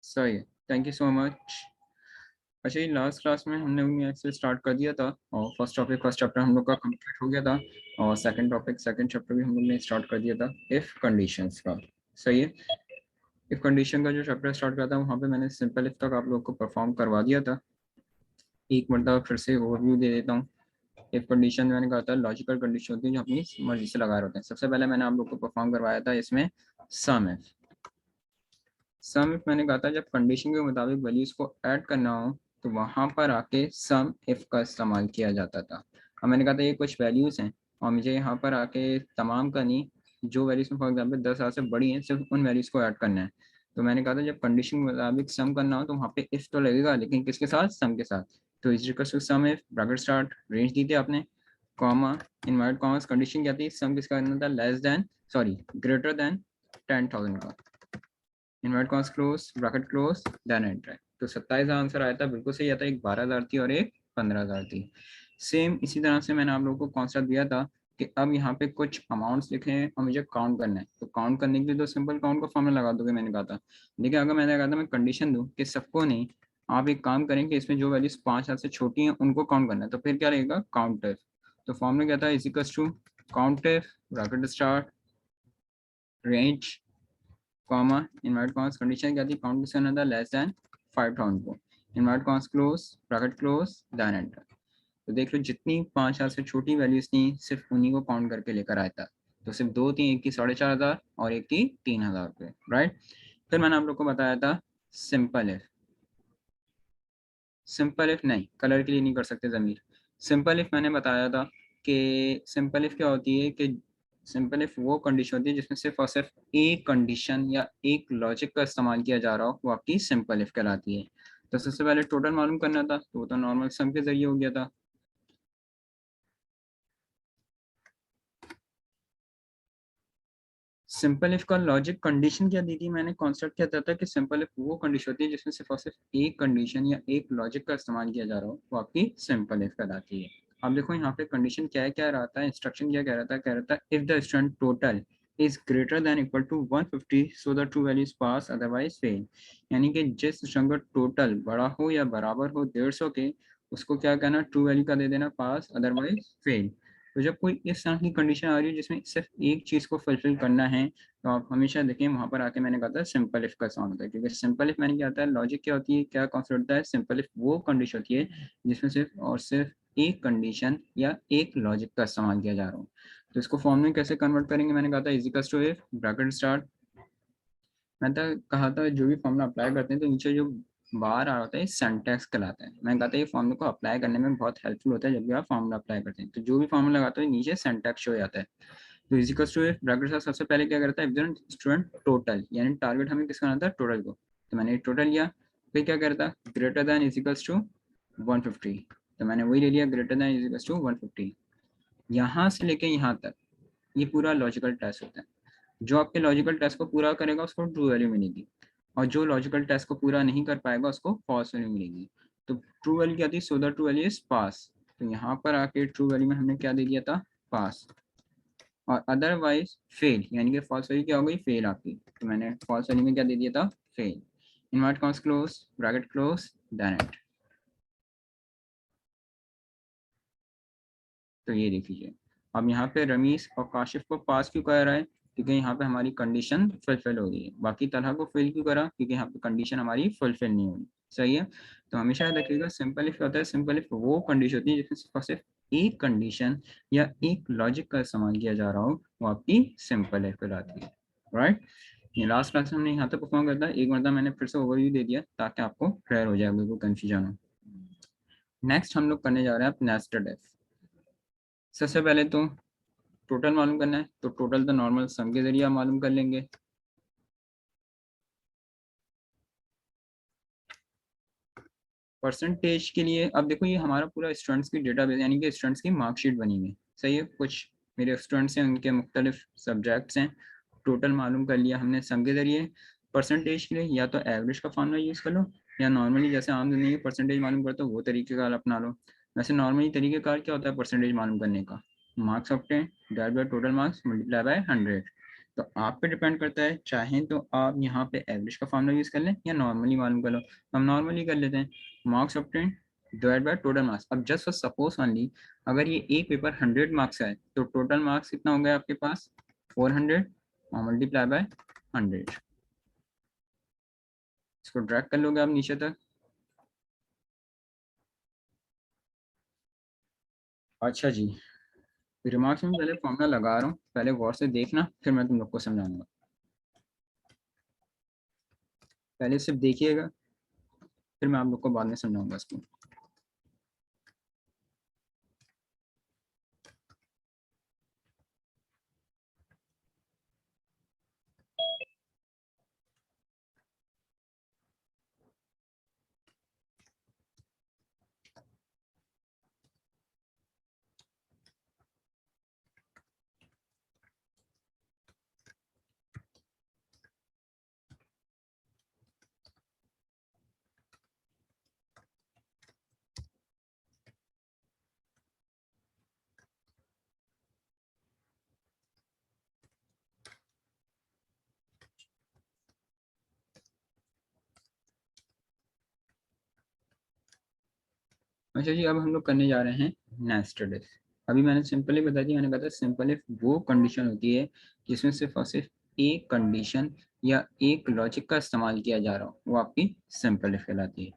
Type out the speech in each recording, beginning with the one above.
सही है, thank you so much. अच्छा, ये लास्ट क्लास में हमने एक्सेल स्टार्ट कर दिया था और फर्स्ट चैप्टर हम लोग का कंप्लीट हो गया था और सेकंड चैप्टर भी हम लोग ने स्टार्ट कर दिया था इफ कंडीशंस का। सही है, इफ कंडीशन का जो चैप्टर स्टार्ट किया था वहाँ पे मैंने सिंपल इफ तक आप लोग को परफॉर्म करवा दिया था। एक मतलब फिर से ओवरव्यू दे देता हूँ। इफ कंडीशन मैंने कहा था लॉजिकल कंडीशन होती है जो अपनी मर्जी से लगा रहे होते हैं। सबसे पहले मैंने आप लोग को परफॉर्म करवाया था इसमें सम इफ मैंने कहा था जब कंडीशन के मुताबिक वैल्यूज को ऐड करना हो तो वहां पर आके सम इफ का इस्तेमाल किया जाता था। अब मैंने कहा था ये कुछ वैल्यूज हैं और मुझे यहाँ पर आके तमाम करनी जो वैल्यूज में फॉर एग्जाम्पल 10,000 से बड़ी हैं सिर्फ उन वैल्यूज को ऐड करना है। तो मैंने कहा था जब कंडीशन के मुताबिक सम करना हो तो वहाँ पे इफ तो लगेगा, लेकिन किसके साथ? सम के साथ। तो is equal to sum if bracket start range दी थी आपने, कॉमा इनवर्ट कॉमर्स कंडीशन क्या थी? सम किसका करना था? Less than sorry greater than 10,000 का। Inverted commas close bracket close then enter. तो 27 आंसर आया था, बिल्कुल सही आता है। एक 12,000 थी और एक 15,000 थी। सेम इसी तरह से मैंने आप लोगों को कॉन्सेप्ट दिया था कि अब यहाँ पे कुछ अमाउंट्स लिखे हैं और मुझे काउंट करना है। तो काउंट करने के लिए तो सिंपल काउंट का फॉर्मूला लगा दोगे मैंने कहा था। लेकिन अगर मैंने कहा था मैं कंडीशन दूँ कि सबको नहीं, आप एक काम करें कि इसमें जो वैल्यूज 5,000 से छोटी हैं उनको काउंट करना है, तो फिर क्या रहेगा? Count if. तो फॉर्मूला क्या था? Is equals to count if bracket start range comma invert commas condition क्या थी? काउंट किसका करना था? लेस देन 5,000 को। Inverted commas close bracket close then enter. तो देख लो जितनी 5,000 से छोटी वैल्यूज थी सिर्फ उन्हीं को काउंट करके लेकर आया था। तो सिर्फ दो थी, एक की 4,500 और एक थी 3,000 रुपये, राइट। फिर मैंने आप लोग को बताया था सिंपल इफ। सिंपल इफ नहीं, कलर के लिए नहीं कर सकते ज़मीर। सिंपल इफ मैंने बताया था कि सिंपल इफ क्या होती है कि सिंपल इफ वो कंडीशन होती है जिसमें सिर्फ और सिर्फ एक कंडीशन या एक लॉजिक का इस्तेमाल किया जा रहा हो, वो आपकी सिंपल इफ कहलाती है। तो सबसे पहले टोटल मालूम करना था, तो वो तो नॉर्मल सम के जरिए हो गया था। सिंपल इफ का लॉजिक कंडीशन क्या दी थी मैंने? कॉन्सेप्ट क्या था कि सिंपल इफ वो कंडीशन होती है जिसमें सिर्फ और सिर्फ एक कंडीशन या एक लॉजिक का इस्तेमाल किया जा रहा हो, वो आपकी सिंपल इफ कहलाती है। अब देखो यहाँ पे कंडीशन क्या है, क्या रहता है, इंस्ट्रक्शन क्या कह रहा था if the student total is greater than equal to 150 so the true value is pass otherwise fail. यानी कि जिस स्टूडेंट का टोटल बड़ा हो या बराबर हो 150 के, उसको क्या कहना? ट्रू वैल्यू का दे देना पास अदरवाइज फेल। तो जब कोई इस तरह की कंडीशन आ रही है जिसमें सिर्फ एक चीज़ को फुलफिल करना है, तो आप हमेशा देखें वहाँ पर आके मैंने कहा था सिंपल इफ का साउंड होता है। क्योंकि सिंपल इफ मैंने क्या होता है, लॉजिक क्या होती है, क्या कॉन्सेप्ट होता है? सिंपल इफ वो कंडीशन होती है जिसमें सिर्फ और सिर्फ एक कंडीशन या एक लॉजिक का इस्तेमाल किया जा रहा हो। तो इसको फॉर्म में कैसे कन्वर्ट करेंगे? मैंने कहा था is equals to if bracket start. मैं तो कहा था जो भी फॉर्मूला अप्लाई करते हैं तो नीचे जो बाहर आ रहा होता है सिंटैक्स कहलाता है। मैं कहता है ये फॉर्मूला को अप्लाई करने में बहुत हेल्पफुल होता है जब भी आप फॉर्मूला अप्लाई करते हैं। तो जो भी फॉर्मूला लगाते हैं नीचे सिंटैक्स शो हो जाता है। तो इजिकल्स टू इफ ब्रैकेट का सबसे पहले क्या करता है, स्टूडेंट टोटल, यानी टारगेट हमें किसका आना था? टोटल को। तो मैंने टोटल लिया। फिर क्या करता? Greater than is equals to 150। तो मैंने वही ले लिया, ग्रेटर देन इजिकल्स टू 150। यहाँ से लेके यहाँ तक ये पूरा लॉजिकल टेस्ट होता है। जो आपके लॉजिकल टेस्ट को पूरा करेगा उसको ट्रू वैल्यू मिलेगी, और जो लॉजिकल टेस्ट को पूरा नहीं कर पाएगा उसको फॉल्स वैल्यू मिलेगी। तो ट्रू वैल्यू क्या थी? सो द ट्रू वैल्यू इज पास। तो यहाँ पर आके ट्रू वैल्यू में हमने क्या दे दिया था? पास। और अदरवाइज फेल, यानी कि फॉल्स वैल्यू क्या हो गई? फेल आपकी। तो मैंने फॉल्स वैल्यू में क्या दे दिया था? Fail. Inverted commas close bracket close then at. तो ये देख लीजिए। अब यहाँ पे रमीश और काशिफ को पास क्यों कर रहा है? क्योंकि यहाँ पे हमारी कंडीशन फुलफिल हो गई है। बाकी तरह को फेल क्यों करा? क्योंकि यहाँ पे कंडीशन हमारी फुलफिल नहीं हुई। सही है। तो हमेशा याद रखिएगा सिंपल इफ होता है, सिंपल इफ वो कंडीशन होती है जिसमें सिर्फ और सिर्फ एक कंडीशन या एक लॉजिक का इस्तेमाल किया जा रहा हो, वो आपकी सिंपल इफ कहलाती है, राइट। ये लास्ट क्लास में हमने यहाँ तक परफॉर्म करता है। एक मतलब मैंने फिर से ओवरव्यू दे दिया ताकि आपको क्लियर हो जाए, बिल्कुल कंफ्यूजन हो। नेक्स्ट हम लोग करने जा रहे हैं नेस्टेड इफ। सबसे पहले तो टोटल मालूम करना है, तो टोटल तो नॉर्मल सम के जरिए मालूम कर लेंगे। परसेंटेज के लिए अब देखो ये हमारा पूरा स्टूडेंट्स की डेटाबेस यानी कि स्टूडेंट्स की मार्कशीट बनी हुई है। सही है। कुछ मेरे स्टूडेंट्स हैं, उनके मुख्तलिफ सब्जेक्ट्स हैं। टोटल मालूम कर लिया हमने सम के जरिए। परसेंटेज के लिए या तो एवरेज का फॉर्मूला यूज़ कर लो, या नॉर्मली जैसे आम जिंदगी में परसेंटेज मालूम करते हो वो तरीक़ेकार अपना लो। वैसे नॉर्मली तरीक़ेकार क्या होता है परसेंटेज मालूम करने का? Marks of 10 divide by total marks multiply by 100। तो आप पे डिपेंड करता है, चाहें तो आप यहाँ पे एवरेज का फॉर्मूला यूज़ कर लें या नॉर्मली मालूम कर लो। हम नॉर्मली कर लेते हैं, marks obtain divide by total marks. अब जस्ट फॉर सपोज ओनली, अगर ये एक पेपर 100 मार्क्स है तो टोटल मार्क्स कितना हो गया आपके पास 400 और मल्टीप्लाई बाय 100। इसको ड्रैग कर लोगे आप नीचे तक। अच्छा जी, रिमार्क्स में पहले फॉर्मूला लगा रहा हूँ, पहले गौर से देखना, फिर मैं तुम लोग को समझाऊंगा। पहले सिर्फ देखिएगा, फिर मैं आप लोग को बाद में समझाऊंगा इसको। अच्छा जी, अब हम लोग करने जा रहे हैं नेस्टेड इफ। अभी मैंने सिंपली बता दिया, मैंने कहा था सिंपल इफ वो कंडीशन होती है जिसमें सिर्फ और सिर्फ एक कंडीशन या एक लॉजिक का इस्तेमाल किया जा रहा हो, वो आपकी सिंपल इफ कहलाती है।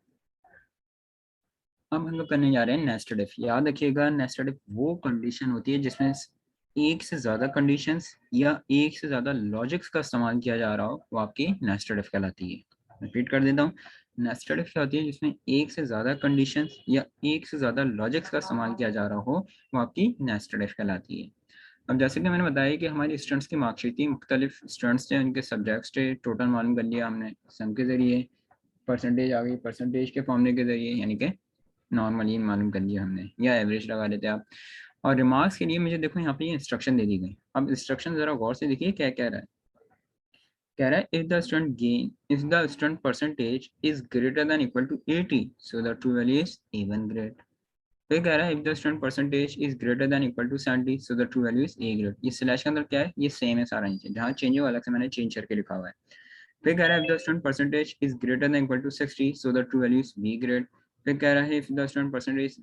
अब हम लोग करने जा रहे हैं नेस्टेड इफ। याद रखिएगा, नेस्टेड इफ वो कंडीशन होती है जिसमें एक से ज़्यादा कंडीशंस या एक से ज़्यादा लॉजिक्स का इस्तेमाल किया जा रहा हो, वो आपकी नेस्टेड इफ कहलाती है। रिपीट कर देता हूँ, नेस्टेड इफ क्या होती है जिसमें एक से ज़्यादा कंडीशंस या एक से ज़्यादा लॉजिक्स का इस्तेमाल किया जा रहा हो, वो आपकी नेस्टेड इफ कहलाती है। अब जैसे कि मैंने बताया कि हमारी स्टूडेंट्स की मार्कशीट थी, मुख्तलिफ स्टूडेंट्स थे, उनके सब्जेक्ट्स थे, टोटल मालूम कर लिया हमने सम के ज़रिए, परसेंटेज आ गई परसेंटेज के फॉर्मूले के ज़रिए, यानी कि नॉर्मली मालूम कर लिया हमने, या एवरेज लगा लेते आप। और रिमार्क्स के लिए मुझे देखो यहाँ पे ये इंस्ट्रक्शन दे दी गई। अब इंस्ट्रक्शन जरा गौर से देखिए क्या कह रहा है। कह रहा है if the student gain if the student percentage is greater than equal to 80 so the true value is even grade. फिर कह रहा है if the student percentage is greater than equal to 70 so the true value is A grade. ये slash के अंदर क्या है, ये सेम है सारा नीचे, जहाँ चेंज हुआ अलग से मैंने चेंज करके लिखा हुआ है। फिर कह रहा है if the student percentage is greater than equal to 60 so the true value is B grade। फिर कह रहा है if the student percentage is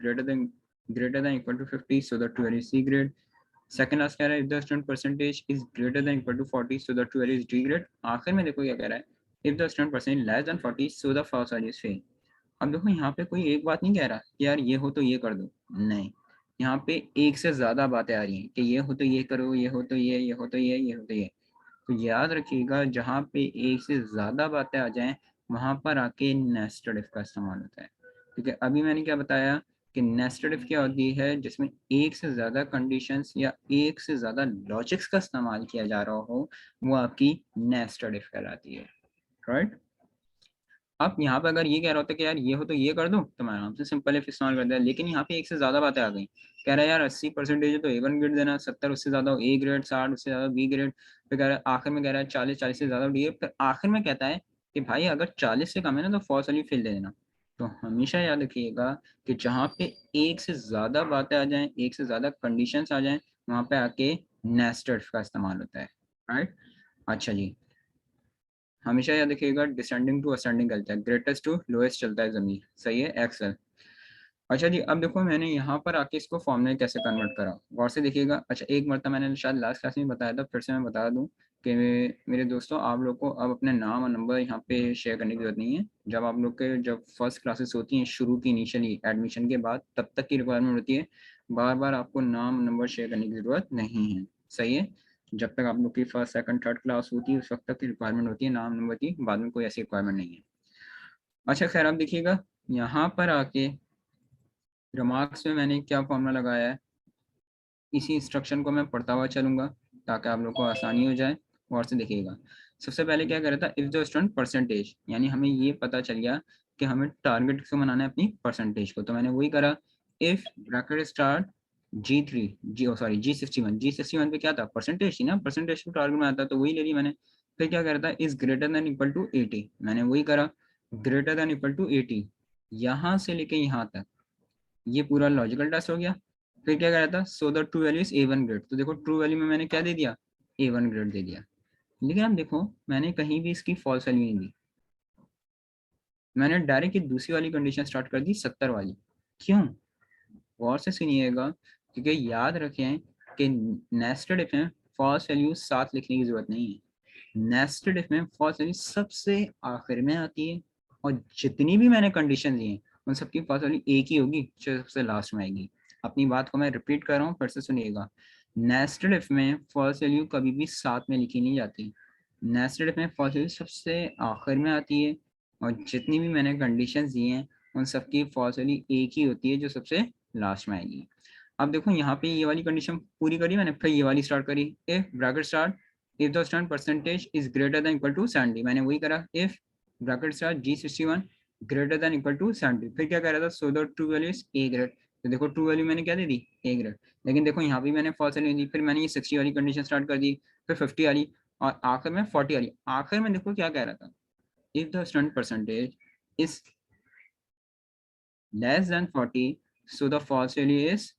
greater than equal to 50 so the true value is C grade। Second last कह रहा है if the student percentage is greater than equal to 40 so the true value is D grade। आखिर में देखो क्या कह रहा है if the student percentage less than 40 so the false value is fail। अब देखो यहाँ पे कोई एक बात नहीं कह रहा कि यार ये हो तो ये कर दो, नहीं, यहाँ पे एक से ज्यादा बातें आ रही हैं कि ये हो तो ये करो, ये हो तो ये हो तो ये हो तो ये। तो याद रखिएगा, जहाँ पे एक से ज़्यादा बातें आ जाएं वहाँ पर आके नेस्टेड इफ का इस्तेमाल होता है। ठीक है, अभी मैंने क्या बताया कि नेस्टेड इफ क्या होती है जिसमें एक से ज़्यादा कंडीशंस या एक से ज़्यादा लॉजिक्स का इस्तेमाल किया जा रहा हो, वो आपकी नेस्टेड इफ कहलाती है। राइट। अब यहाँ पे अगर ये कह रहा होता है कि यार ये हो तो ये कर दूं, तो मैं आराम से सिंपल इफ इस्तेमाल कर दिया, लेकिन यहाँ पे एक से ज्यादा बातें आ गई। कह रहा है यार 80% है तो A1 ग्रेड देना, 70 उससे ज्यादा हो A ग्रेड, 60 उससे ज्यादा B ग्रेड। फिर कह रहा है आखिर में कह रहा है 40 से ज्यादा डी। फिर आखिर में कहता है कि भाई अगर 40 से कम है ना तो फॉल्स वाली फेल दे देना। तो हमेशा याद रखिएगा कि जहाँ पे एक से ज्यादा बातें आ जाएं, एक से ज्यादा कंडीशन आ जाएं, वहां पे आके नेस्टेड का इस्तेमाल होता है। राइट। अच्छा जी, हमेशा याद रखिएगा डिसेंडिंग टू असेंडिंग चलता है, ग्रेटेस्ट टू लोएस्ट चलता है जमीन। सही है, एक्सेल। अच्छा जी, अब देखो मैंने यहाँ पर आके इसको फॉर्मूले कैसे कन्वर्ट करा, गौर से देखिएगा। अच्छा, एक मरतबा मैंने शायद लास्ट क्लास में बताया था, फिर से मैं बता दूं कि मेरे दोस्तों, आप लोग को अब अपने नाम और नंबर यहाँ पे शेयर करने की जरूरत नहीं है। जब आप लोग के जब फर्स्ट क्लासेस होती हैं शुरू की, इनिशियली एडमिशन के बाद, तब तक की रिक्वायरमेंट होती है। बार बार आपको नाम नंबर शेयर करने की जरूरत नहीं है। सही है, जब तक आप लोग की फर्स्ट सेकंड थर्ड क्लास होती है उस वक्त तक की रिक्वायरमेंट होती है नाम नंबर की, बाद में कोई ऐसी रिक्वायरमेंट नहीं है। अच्छा खैर, आप देखिएगा यहाँ पर आके रिमार्क्स में मैंने क्या फॉर्मूला लगाया है, इसी इंस्ट्रक्शन को मैं पढ़ता हुआ चलूंगा ताकि आप लोग को आसानी हो जाए। और से देखिएगा, सबसे पहले क्या कर रहा था, इफ द स्टूडेंट परसेंटेज, यानी हमें ये पता चल गया कि हमें टारगेट किसको बनाना है, अपनी परसेंटेज को। तो मैंने वही करा, if bracket start G3 G sorry G61 पे क्या था, परसेंटेज थी ना, परसेंटेज को टारगेट में आता, तो वही ले ली मैंने। फिर क्या करता है, is greater than equal to 80, मैंने वही करा, ग्रेटर देन इक्वल टू 80, यहाँ से लेके यहाँ तक ये पूरा लॉजिकल टेस्ट हो गया। फिर क्या करा था, so the true value is A1 grade. तो देखो ट्रू वैल्यू में मैंने क्या दे दिया, A1 ग्रेड दे दिया। लेकिन अब देखो मैंने कहीं भी इसकी फॉल्स वैल्यू नहीं दी, मैंने डायरेक्ट दूसरी वाली कंडीशन स्टार्ट कर दी 70 वाली। क्यों? गौर से सुनिएगा, क्योंकि याद रखें कि नेस्टेड इफ में फॉल्स वैल्यू साथ लिखने की जरूरत नहीं है। नेस्टेड इफ में फॉल्स वैल्यू सबसे आखिर में आती है, और जितनी भी मैंने कंडीशन दी हैं उन सबकी फॉल्स वैल्यू एक ही होगी जो सबसे लास्ट में आएगी। अपनी बात को मैं रिपीट कर रहा हूँ, फिर से सुनिएगा। नेस्टेड इफ में फॉल्स वैल्यू कभी भी साथ में लिखी नहीं जाती। नेस्टेड इफ में फॉल्स वैल्यू सबसे आखिर में आती है, और जितनी भी मैंने कंडीशंस दी हैं उन सबकी फॉल्स वैल्यू एक ही होती है जो सबसे लास्ट में आएगी। अब देखो यहाँ पे ये वाली कंडीशन पूरी करी मैंने, फिर ये वाली स्टार्ट करी। If bracket start if the student percentage is greater than equal to 70, मैंने वही करा। If bracket start G61 greater than equal to 70, फिर क्या कह रहा था, so the true value is A grade. तो देखो ट्रू वैल्यू मैंने क्या दे दी, ए ग्रेड। लेकिन देखो यहाँ भी मैंने फॉल्स वैल्यू दी, फिर मैंने ये 60 वाली कंडीशन स्टार्ट कर दी, फिर 50 वाली, और आखिर में 40 वाली। आखिर में देखो क्या कह रहा था, if the student percentage is less than 40 so the false value is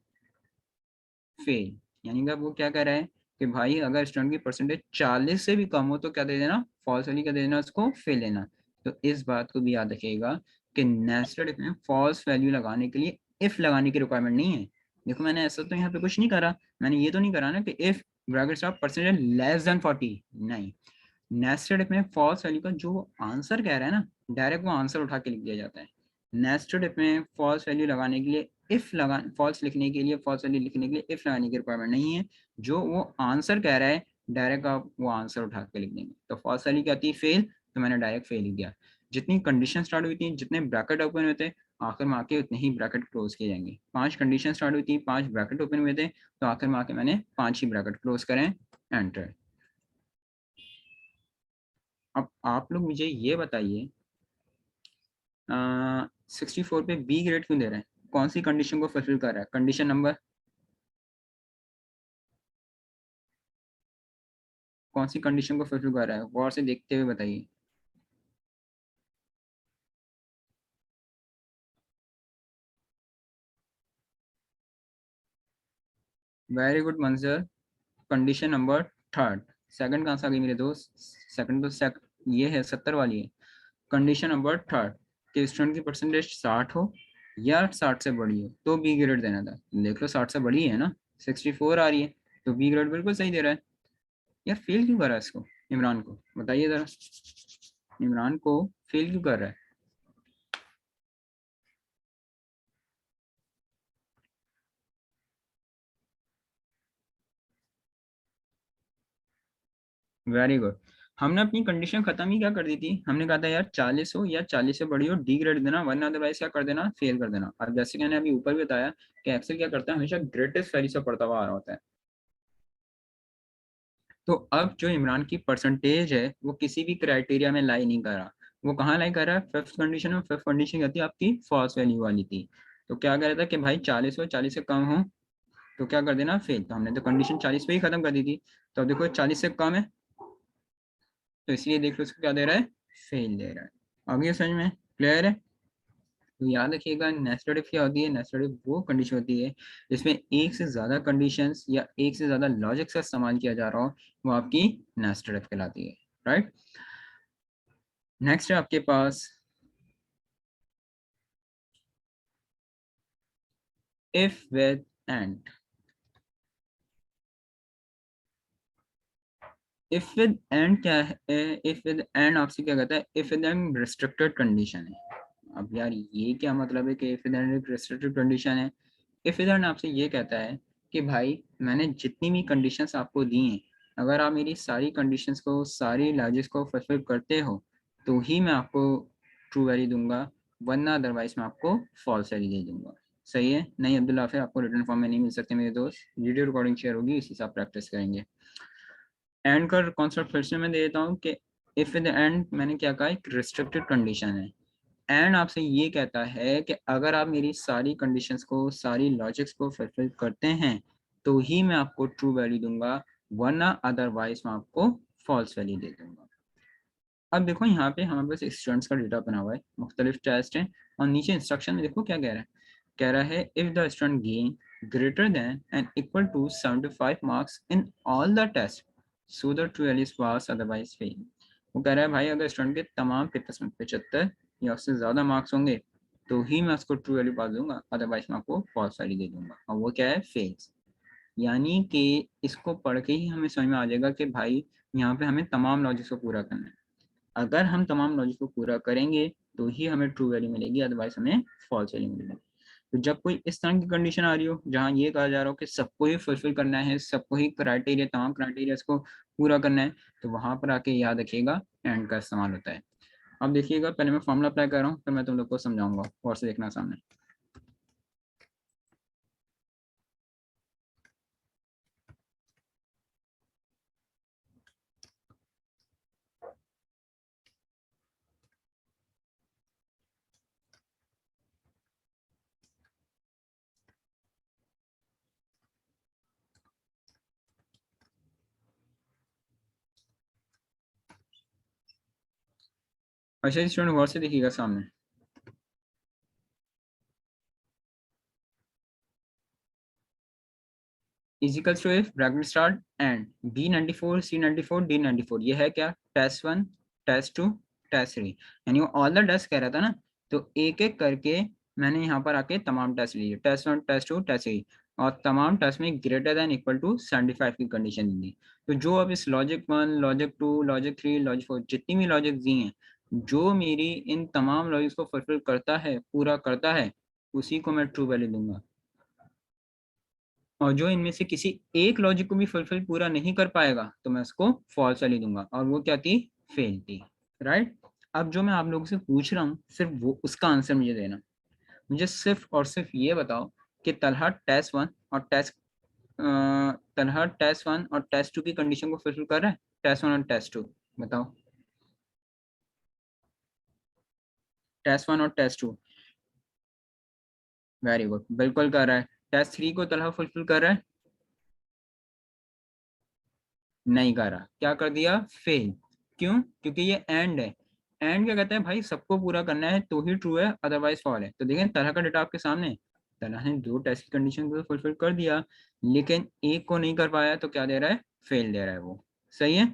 fail. यानी कि वो क्या कह रहा है कि भाई अगर स्टूडेंट की परसेंटेज 40 से भी कम हो तो क्या दे देना, फॉल्स वैल्यू क्या दे देना, उसको फेल देना। तो इस बात को भी याद रखिएगा कि नेस्टेड इफ में फॉल्स वैल्यू लगाने के लिए इफ लगाने की रिक्वायरमेंट नहीं है। देखो मैंने ऐसा तो यहाँ पे कुछ नहीं करा, मैंने ये तो नहीं करा ना कि if brackets of percentage less than 40, नहीं। नेस्टेड इफ में फॉल्स वैल्यू का जो आंसर कह रहा है ना, डायरेक्ट वो आंसर उठा के लिख दिया जाता है। नेस्टेड इफ में फॉल्स वैल्यू लगाने के लिए इफ लगा, फॉल्स लिखने के लिए, फॉल्स वैल्यू लिखने के लिए इफ लगाने की रिक्वायरमेंट नहीं है। जो वो आंसर कह रहा है डायरेक्ट आप वो आंसर उठा के लिख देंगे। तो फॉल्स वैल्यू क्या आती है, फेल, तो मैंने डायरेक्ट फेल ही दिया। जितनी कंडीशन स्टार्ट हुई थी, जितने ब्रैकेट ओपन हुए थे, आखिर में आके उतने ही ब्रैकेट क्लोज किए जाएंगे। 5 कंडीशन स्टार्ट हुई थी, 5 ब्रैकेट ओपन हुए थे, तो आखिर में आके मैंने 5 ही ब्रैकेट क्लोज करें, एंटर। अब आप लोग मुझे ये बताइए, 64 पे बी ग्रेड क्यों दे रहे हैं, कौन सी कंडीशन को फुलफिल कर रहा है, कंडीशन नंबर, कौन सी कंडीशन को फुलफिल कर रहा है, गौर से देखते हुए बताइए। वेरी गुड मंजर, कंडीशन नंबर थर्ड। सेकंड कहाँ से आ गई मेरे दोस्त, सेकंड तो ये है 70 वाली है। कंडीशन नंबर थर्ड कि स्टूडेंट की परसेंटेज 60 हो या 60 से बड़ी हो तो बी ग्रेड देना था। देख लो 60 से बड़ी है ना, 64 आ रही है, तो बी ग्रेड बिल्कुल सही दे रहा है। यार फेल क्यों कर रहा है इसको, इमरान को बताइए जरा, इमरान को फेल क्यों कर रहा है। Very good. हमने अपनी कंडीशन खत्म ही क्या कर दी थी, हमने कहा था यार 40 हो या 40 से बड़ी हो डी ग्रेड देना, वरना अदरवाइज क्या कर देना, फेल कर देना। और जैसे कि मैंने अभी ऊपर भी बताया कि एक्सेल क्या करता है, हमेशा ग्रेटेस्ट वैल्यू से पढ़ता हुआ आ रहा होता है। तो अब जो इमरान की परसेंटेज है वो किसी भी क्राइटेरिया में लाई नहीं कर रहा। वो कहाँ लाई कर रहा है, फिफ्थ कंडीशन में। फिफ्थ कंडीशन कहती है आपकी फॉल्स वैल्यू वाली थी। तो क्या कह रहा था कि भाई 40 हो, 40 से कम हो तो क्या कर देना, फेल। तो हमने तो कंडीशन 40 पे ही खत्म कर दी थी। तो अब देखो 40 से कम है, तो इसलिए देख लो उसको क्या दे रहा है, फेल दे रहा है। आगे समझ में क्लियर है। तो याद रखिएगा नेस्टेड इफ क्या होती है, नेस्टेड इफ वो कंडीशन होती है जिसमें एक से ज्यादा कंडीशंस या एक से ज्यादा लॉजिक्स का इस्तेमाल किया जा रहा हो, वो आपकी नेस्टेड इफ कहलाती है। राइट। नेक्स्ट है आपके पास if with and. If with and क्या है, इफ विद एंड आपसे क्या कहता है, if with and restricted condition है। अब यार ये क्या मतलब है कि इफ विद एंड एक रिस्ट्रिक्टेड कंडीशन है। इफ विद एंड आपसे ये कहता है कि भाई मैंने जितनी भी कंडीशंस आपको दी हैं, अगर आप मेरी सारी कंडीशंस को, सारी लॉजिक्स को फुलफिल करते हो तो ही मैं आपको ट्रू वैल्यू दूंगा, वरना अदरवाइज मैं आपको फॉल्स वैल्यू दे दूंगा। सही है, नहीं अब्दुल्ला, फिर आपको रिटर्न फॉर्म में नहीं मिल सकते मेरे दोस्त, वीडियो रिकॉर्डिंग शेयर होगी, इसी से आप प्रैक्टिस करेंगे। एंड का कॉन्सेप्ट फिर से मैं दे देता हूँ कि इफ इन द एंड मैंने क्या कहा, एक रिस्ट्रिक्टेड कंडीशन है। एंड आपसे ये कहता है कि अगर आप मेरी सारी कंडीशंस को, सारी लॉजिक्स को फुलफिल करते हैं तो ही मैं आपको ट्रू वैल्यू दूंगा, वरना अदरवाइज मैं आपको फॉल्स वैल्यू दे दूंगा। अब देखो यहाँ पे हमारे पास स्टूडेंट्स का डेटा बना हुआ है, मुख्तलिफ टेस्ट हैं, और नीचे इंस्ट्रक्शन में देखो क्या कह रहा है। कह रहा है if the student gain greater than and equal to 75 marks in all the test, so the true value is pass otherwise fail. वो कह रहा है भाई अगर स्टूडेंट के तमाम पेपर्स में 75 या उससे ज़्यादा मार्क्स होंगे तो ही मैं उसको ट्रू वैल्यू पास दूंगा, अदरवाइज मैं आपको फॉल्स वैल्यू दे दूंगा। और वो क्या है, फेल्स। यानी कि इसको पढ़ के ही हमें समझ में आ जाएगा कि भाई यहाँ पे हमें तमाम लॉजिक्स को पूरा करना है। अगर हम तमाम लॉजिक को पूरा करेंगे तो ही हमें ट्रू वैल्यू मिलेगी, अदरवाइज हमें फॉल्स वैल्यू मिलेगी। तो जब कोई इस तरह की कंडीशन आ रही हो जहाँ ये कहा जा रहा हो कि सबको ही फुलफिल करना है, सबको ही क्राइटेरिया, तमाम क्राइटेरिया को पूरा करना है, तो वहां पर आके याद रखिएगा एंड का इस्तेमाल होता है। अब देखिएगा, पहले मैं फॉर्मूला अप्लाई कर रहा हूँ फिर मैं तुम लोग को समझाऊंगा, और से देखना सामने। अच्छा स्टूडेंट, और से देखिएगा सामने। Is equals to if bracket start and B94 C94 D94, ये है क्या, टेस्ट 1, टेस्ट 2, टेस्ट 3, यानी वो ऑल द टेस्ट कह रहा था ना, तो एक एक करके मैंने यहाँ पर आके तमाम टेस्ट लिए, टेस्ट 1, टेस्ट 2, टेस्ट 3, और तमाम टेस्ट में ग्रेटर देन इक्वल टू 75 की कंडीशन दी। तो जो अब इस लॉजिक 1, लॉजिक 2, लॉजिक 3, लॉजिक 4 जितनी भी लॉजिक दी हैं, जो मेरी इन तमाम लॉजिक्स को फुलफिल करता है, पूरा करता है, उसी को मैं ट्रू वैल्यू दूंगा। और जो इनमें से किसी एक लॉजिक को भी फुलफिल पूरा नहीं कर पाएगा तो मैं उसको फॉल्स वैल्यू दूंगा, और वो क्या थी, फेल थी। राइट। अब जो मैं आप लोगों से पूछ रहा हूँ सिर्फ वो उसका आंसर मुझे देना। मुझे सिर्फ और सिर्फ ये बताओ कि तलहा टेस्ट 1 और टेस्ट 2 की कंडीशन को फुलफिल कर रहा है, टेस्ट 1 और टेस्ट 2, बताओ। टेस्ट 1 और टेस्ट 2, वेरी गुड, बिल्कुल कर रहा है। टेस्ट 3 को तलहा फुलफिल कर रहा है, नहीं करा, क्या कर दिया, फेल। क्यों, क्योंकि ये एंड है। एंड क्या कहते हैं भाई, सबको पूरा करना है तो ही ट्रू है, अदरवाइज फॉल है। तो देखें तरह का डेटा आपके सामने है। तरह ने दो टेस्ट की कंडीशन को फुलफिल कर दिया, लेकिन एक को नहीं कर पाया, तो क्या दे रहा है, फेल दे रहा है वो। सही है।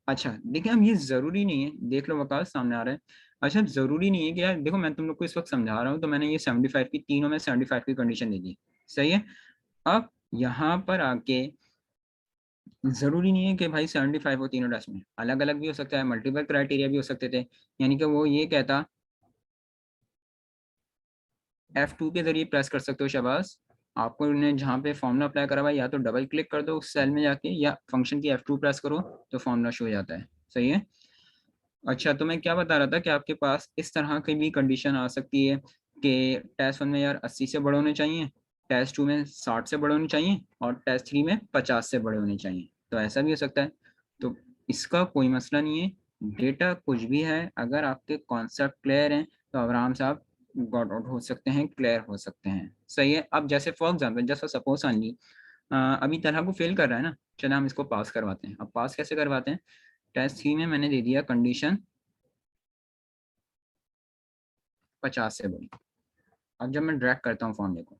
अच्छा देखिए, अब ये जरूरी नहीं है, देख लो वकास सामने आ रहा है। अच्छा जरूरी नहीं है कि यार देखो, मैं तुम लोग को इस वक्त समझा रहा हूँ तो मैंने ये 75 की, तीनों में 75 की कंडीशन दे दी। सही है। अब यहाँ पर आके जरूरी नहीं है कि भाई 75 हो तीनों टेस्ट में, अलग अलग भी हो सकता है, मल्टीपल क्राइटेरिया भी हो सकते थे। यानी कि वो ये कहता, F2 के जरिए प्रेस कर सकते हो शबाज। आपको ने जहाँ पे फॉर्मूला अप्लाई करा हुआ है, या तो डबल क्लिक कर दो उस सेल में जाके, या फंक्शन की F2 प्रेस करो तो फॉर्मूला शो हो जाता है। सही है। अच्छा तो मैं क्या बता रहा था कि आपके पास इस तरह की भी कंडीशन आ सकती है कि टेस्ट 1 में यार 80 से बड़े होने चाहिए, टेस्ट 2 में 60 से बड़े होने चाहिए, और टेस्ट 3 में 50 से बड़े होने चाहिए। तो ऐसा भी हो सकता है। तो इसका कोई मसला नहीं है, डेटा कुछ भी है, अगर आपके कॉन्सेप्ट क्लियर हैं तो आराम से आप गॉट आउट हो सकते हैं, क्लियर हो सकते हैं। सही है। अब जैसे फॉर एग्जाम्पल, जैसा सपोज ली अभी तरह को फेल कर रहा है ना, चलो हम इसको पास करवाते हैं। अब पास कैसे करवाते हैं, टेस्ट 3 में मैंने दे दिया कंडीशन 50 से बड़ी। अब जब मैं ड्रैग करता हूँ फॉर्मूले को,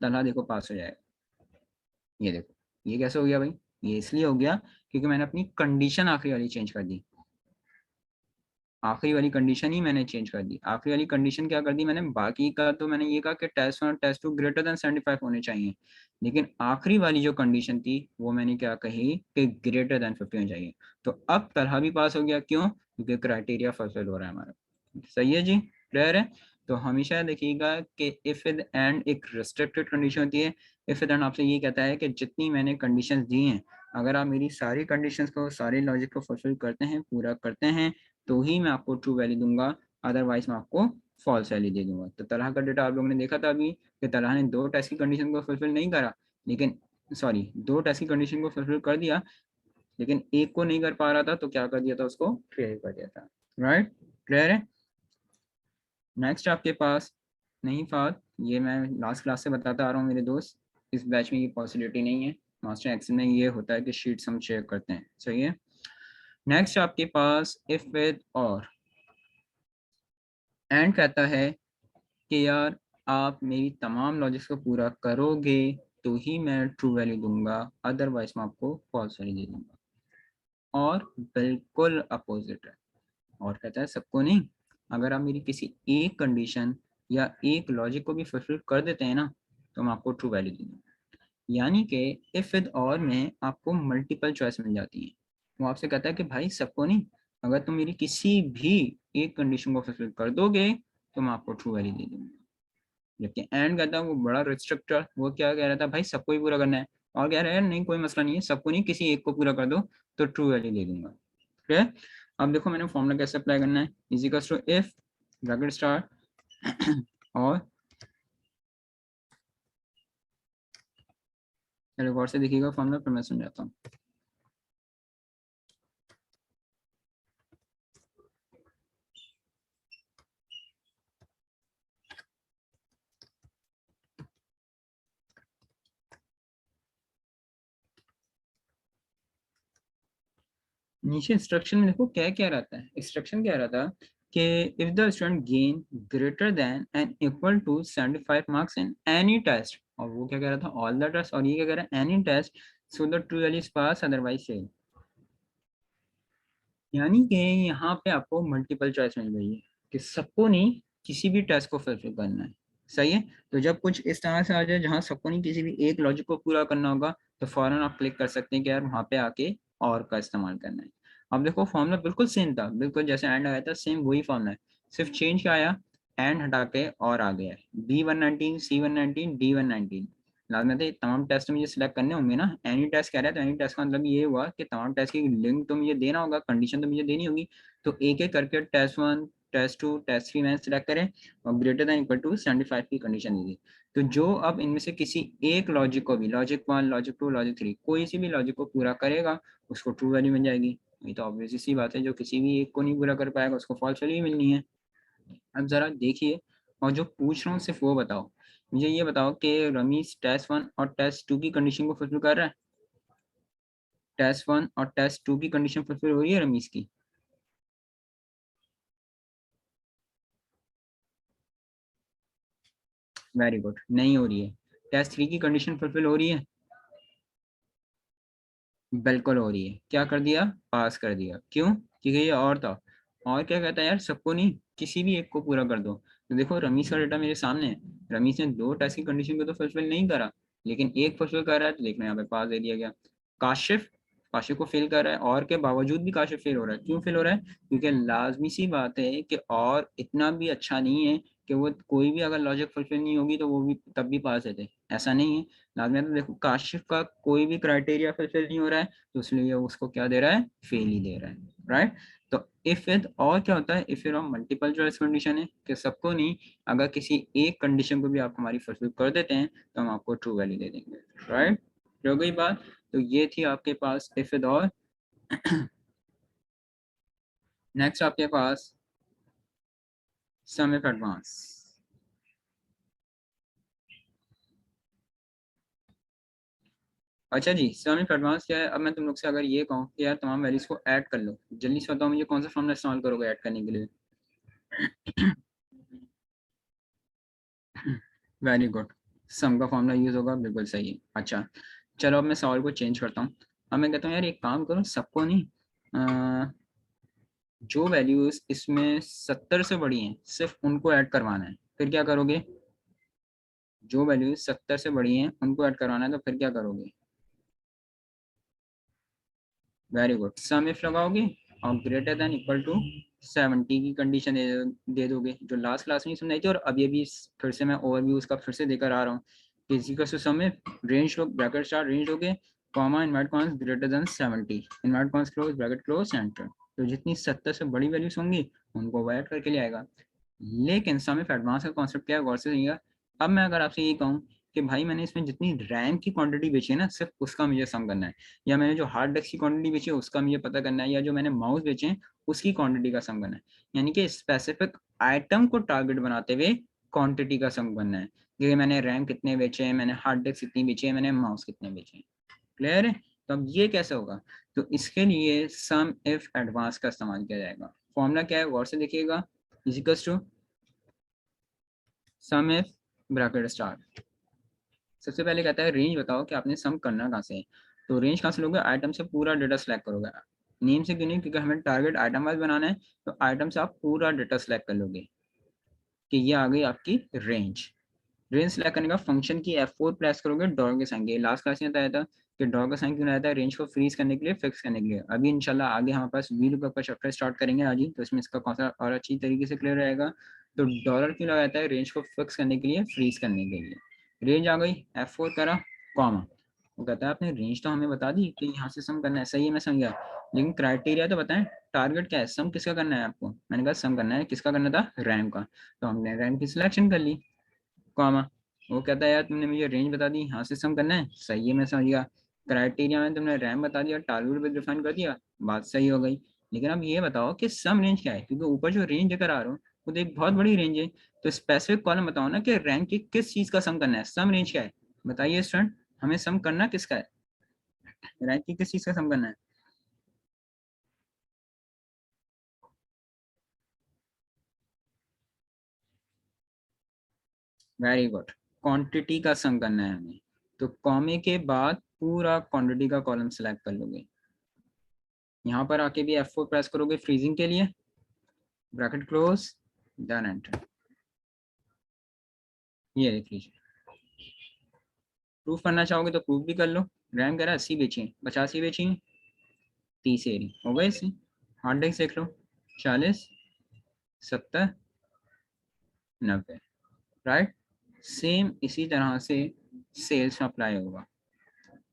तनहा देखो पास हो जाएगा। ये देखो, ये कैसे हो गया भाई, ये इसलिए हो गया क्योंकि मैंने अपनी कंडीशन आखिरी वाली चेंज कर दी। आखिरी वाली कंडीशन ही मैंने चेंज कर दी। आखिरी वाली कंडीशन क्या कर दी मैंने, बाकी का तो मैंने ये कहा कि टेस्ट 1 और टेस्ट 2 ग्रेटर देन 75 होने चाहिए, लेकिन आखिरी वाली जो कंडीशन थी वो मैंने क्या कही कि ग्रेटर देन 50 होनी चाहिए। तो अब तरह भी पास हो गया, क्यों, क्योंकि क्राइटेरिया फुलफिल हो रहा है हमारा। सही है जी, क्लियर है। तो हमेशा देखिएगा कि इफ विद एंड एक रिस्ट्रिक्टेड कंडीशन होती है। इफ विद एंड आपसे ये कहता है कि जितनी मैंने कंडीशंस दी हैं, अगर आप मेरी सारी कंडीशंस को, सारे लॉजिक को फुलफिल करते हैं, पूरा करते हैं, तो ही मैं आपको ट्रू वैल्यू दूंगा, अदरवाइज मैं आपको फॉल्स वैल्यू दे दूंगा। तो तरह का डेटा आप लोगों ने देखा था अभी कि तरह ने दो टेस्ट की कंडीशन को फुलफिल नहीं करा, लेकिन सॉरी, दो टेस्ट की कंडीशन को फुलफिल कर दिया, लेकिन एक को नहीं कर पा रहा था, तो क्या कर दिया था, उसको फेल कर दिया था। राइट, क्लियर है। नेक्स्ट आपके पास, नहीं फात, ये मैं लास्ट क्लास से बताता आ रहा हूँ मेरे दोस्त, इस बैच में ये पॉसिबिलिटी नहीं है। मास्टर एक्सेल में ये होता है कि शीट्स हम शेयर करते हैं। सही है। नेक्स्ट आपके पास इफ विद और एंड कहता है कि यार आप मेरी तमाम लॉजिक्स को पूरा करोगे तो ही मैं ट्रू वैल्यू दूंगा, अदरवाइज मैं आपको फॉल्स वैल्यू दे दूंगा। और बिल्कुल अपोजिट है। और कहता है सबको नहीं, अगर आप मेरी किसी एक कंडीशन या एक लॉजिक को भी फुलफिल कर देते हैं ना, तो मैं आपको ट्रू वैल्यू दूंगा। यानी कि इफ विद और में आपको मल्टीपल चॉइस मिल जाती है। वो आपसे कहता है कि भाई सबको नहीं, अगर तुम मेरी किसी भी एक कंडीशन को फुलफिल कर दोगे तो मैं आपको ट्रू वैल्यू दे दूंगा। जबकि एंड कहता है वो बड़ा रिस्ट्रिक्टर, वो क्या कह रहा था, भाई सबको ही पूरा करना है, और कह रहा है नहीं कोई मसला नहीं है, सबको नहीं किसी एक को पूरा कर दो तो ट्रू वैल्यू दे दूंगा। ठीक है। अब देखो मैंने फॉर्मूला कैसे अप्लाई करना है, is equals to if bracket start और चलो गौर से देखिएगा फॉर्मूला, फिर मैं समझाता हूँ। नीचे इंस्ट्रक्शन में देखो क्या क्या रहता है, इंस्ट्रक्शन क्या रहता कि if the student gain greater than and equal to 75 marks in any test, और वो क्या कह रहा था ऑल द टेस्ट, और ये क्या कह रहा है any test, so the true value is pass otherwise fail. यानी कि यहाँ पे आपको मल्टीपल चॉइस मिल गई है कि सबको नहीं किसी भी टेस्ट को फुलफिल करना है। सही है। तो जब कुछ इस तरह से आ जाए जहाँ सबको नहीं किसी भी एक लॉजिक को पूरा करना होगा, तो फौरन आप क्लिक कर सकते हैं कि यार वहाँ पे आके और का इस्तेमाल करना है। अब देखो फॉर्मूला बिल्कुल सेम था, बिल्कुल जैसे एंड आया था सेम वही फॉर्मूला है, सिर्फ चेंज क्या आया, एंड हटा के और आ गया है B119 C119 D119। लाजमी है तमाम टेस्ट मुझे सिलेक्ट करने होंगे ना, एनी टेस्ट कह रहा है तो एनी टेस्ट का मतलब ये हुआ कि तमाम टेस्ट की लिंक तो मुझे देना होगा, कंडीशन तो मुझे देनी होगी। तो एक एक करके टेस्ट 1 टेस्ट 2 टेस्ट 3 मैंने सिलेक्ट करें और ग्रेटर देन इक्वल टू 75 की कंडीशन दी थी। तो जो अब इनमें से किसी एक लॉजिक को भी, लॉजिक 1 लॉजिक 2 लॉजिक 3 कोई सी भी लॉजिक को पूरा करेगा उसको ट्रू वैल्यू मिल जाएगी। ये तो ऑब्वियस सी बात है, जो किसी भी एक को नहीं पूरा कर पाएगा उसको फॉल्स वैल्यू मिलनी है। अब जरा देखिए, और जो पूछ रहा हूँ सिर्फ वो बताओ, मुझे ये बताओ कि रमीज टेस्ट 1 और टेस्ट 2 की कंडीशन को फुलफिल कर रहा है, टेस्ट 1 और टेस्ट 2 की कंडीशन फुलफिल हो रही है रमीज की? वेरी गुड, नहीं हो रही है। टेस्ट 3 की कंडीशन फुलफिल हो रही है? बिल्कुल हो रही है। क्या कर दिया, पास कर दिया। क्यों? क्योंकि ये और था। और क्या कहता है यार सबको नहीं किसी भी एक को पूरा कर दो। तो देखो रमीज का डेटा मेरे सामने है, रमीज ने दो टेस्ट की कंडीशन को तो फुलफिल नहीं करा, लेकिन एक फुलफिल कर रहा है, तो देखना यहाँ पे पास दे दिया गया। काशिफ, काशिफ को फेल कर रहा है, और के बावजूद भी काशिफ फेल हो रहा है। क्यों फेल हो रहा है? क्योंकि लाजमी सी बात है कि और इतना भी अच्छा नहीं है कि वो कोई भी अगर लॉजिक फुलफिल नहीं होगी तो वो भी तब भी पास देते, ऐसा नहीं है। लाजमी है, तो देखो काशिफ का कोई भी क्राइटेरिया फुलफिल नहीं हो रहा है, तो इसलिए उसको क्या दे रहा है, फेल ही दे रहा है। राइट। तो इफ विद और क्या होता है, इफ और मल्टीपल चॉइस कंडीशन है कि सबको नहीं, अगर किसी एक कंडीशन को भी आप हमारी फुलफिल कर देते हैं तो हम आपको ट्रू वैल्यू दे देंगे। राइट, हो गई बात। तो ये थी आपके पास इफ विद और। नेक्स्ट आपके पास सम इफ एडवांस। अच्छा जी, सम इफ एडवांस क्या है? अब मैं तुम लोग से अगर ये कहूँ कि यार तमाम वैल्यूज को ऐड कर लो, जल्दी से बताओ मुझे कौन सा फॉर्मूला इस्तेमाल करोगे ऐड करने के लिए? वेरी गुड, सम का फॉर्मूला यूज होगा, बिल्कुल सही है। अच्छा, चलो अब मैं सवाल को चेंज करता हूँ। अब मैं कहता हूँ यार एक काम करो, सबको नहीं जो वैल्यूज इसमें 70 से बड़ी हैं सिर्फ उनको ऐड करवाना है। फिर क्या करोगे? जो वैल्यूज 70 से बड़ी हैं उनको ऐड करवाना है, तो फिर क्या करोगे? वेरी गुड, सम इफ लगाओगे और ग्रेटर देन इक्वल टू 70 की कंडीशन दे दोगे, जो लास्ट क्लास में समझाई थी, और अब ये भी फिर से मैं ओवरव्यू उसका फिर से देकर आ रहा हूँ। Equal to sum if range लो, ब्रैकेट स्टार रेंज लोगे, comma invert commas greater than 70, invert commas close bracket close centre. तो जितनी 70 से बड़ी वैल्यूज होंगी उनको वो ऐड करके ले आएगा। लेकिन सम इफ एडवांस का कॉन्सेप्ट क्या है, गौर से सुनिएगा। अब मैं अगर आपसे ये कहूँ कि भाई मैंने इसमें जितनी रैम की क्वांटिटी बेची है ना, सिर्फ उसका मुझे सम करना है, या मैंने जो हार्ड डिस्क की क्वांटिटी बेची है उसका मुझे पता करना है, या जो मैंने माउस बेचे हैं उसकी क्वांटिटी का सम करना है। यानी कि स्पेसिफिक आइटम को टारगेट बनाते हुए क्वांटिटी का सम करना है, जैसे मैंने रैम कितने बेचे हैं, मैंने हार्ड डिस्क कितनी बेची है, मैंने माउस कितने बेचे हैं। क्लियर है? तो अब ये कैसे होगा? तो इसके लिए सम इफ एडवांस का इस्तेमाल किया जाएगा। फॉर्मूला क्या है, गौर से देखिएगा। Is equals to sum if bracket start, सबसे पहले कहता है रेंज बताओ कि आपने सम करना कहाँ से है। तो रेंज कहाँ से लोगे, आइटम से पूरा डेटा सेलेक्ट करोगे। नेम से क्यों नहीं, क्योंकि हमें टारगेट आइटम वाइज बनाना है, तो आइटम से आप पूरा डेटा सेलेक्ट कर लोगे कि ये आ गई आपकी रेंज। रेंज सेलेक्ट करने का फंक्शन की F4 प्रेस करोगे, डॉलर के साइन के। लास्ट क्लास में बताया था कि डॉलर का साइन क्यों आया था, रेंज को फ्रीज करने के लिए, फिक्स करने के लिए। अभी इंशाल्लाह आगे हमारे पास VLOOKUP का चैप्टर स्टार्ट करेंगे आज ही, तो इसमें इसका कॉन्सेप्ट और अच्छी तरीके से क्लियर रहेगा। तो डॉलर क्यों लगाता है, रेंज को फिक्स करने के लिए, फ्रीज करने के लिए। रेंज आ गई, F4 करा, कॉमा। वो कहता है आपने रेंज तो हमें बता दी कि यहाँ से सम करना है, सही है मैं समझ गया, लेकिन क्राइटेरिया तो बताएं, टारगेट क्या है, सम किसका करना है आपको। मैंने कहा सम करना है, किसका करना था, रैम का। तो हमने रैम की सिलेक्शन कर ली, कॉमा। वो कहता है यार तुमने मुझे रेंज बता दी, यहाँ से सम करना है, सही है मैं समझ गया। क्राइटेरिया में तुमने रैम बता दिया, टारगेट भी डिफाइन कर दिया, बात सही हो गई। लेकिन अब ये बताओ कि सम रेंज क्या है, क्योंकि ऊपर जो रेंज लेकर आ रहा हूँ वो तो एक बहुत बड़ी रेंज है। तो स्पेसिफिक कॉलम बताओ ना कि रैंक की किस चीज का सम करना है, सम रेंज क्या है, बताइए स्टूडेंट, हमें सम करना किसका है, रैंक की किस चीज का सम करना है। वेरी गुड, क्वांटिटी का सम करना है हमें। तो कॉमे के बाद पूरा क्वांटिटी का कॉलम सेलेक्ट कर लोगे। यहाँ पर आके भी F4 प्रेस करोगे फ्रीजिंग के लिए, ब्रैकेट क्लोज, डन एंटर। ये देख लीजिए, प्रूफ करना चाहोगे तो प्रूफ भी कर लो। रैम कह रहा है 80 बेची, 85 बेची, 30 एरी हो गए इससे। हार्ड डिस्क देख लो, 40, 70, 90, राइट। सेम इसी तरह से सेल्स में अप्लाई होगा।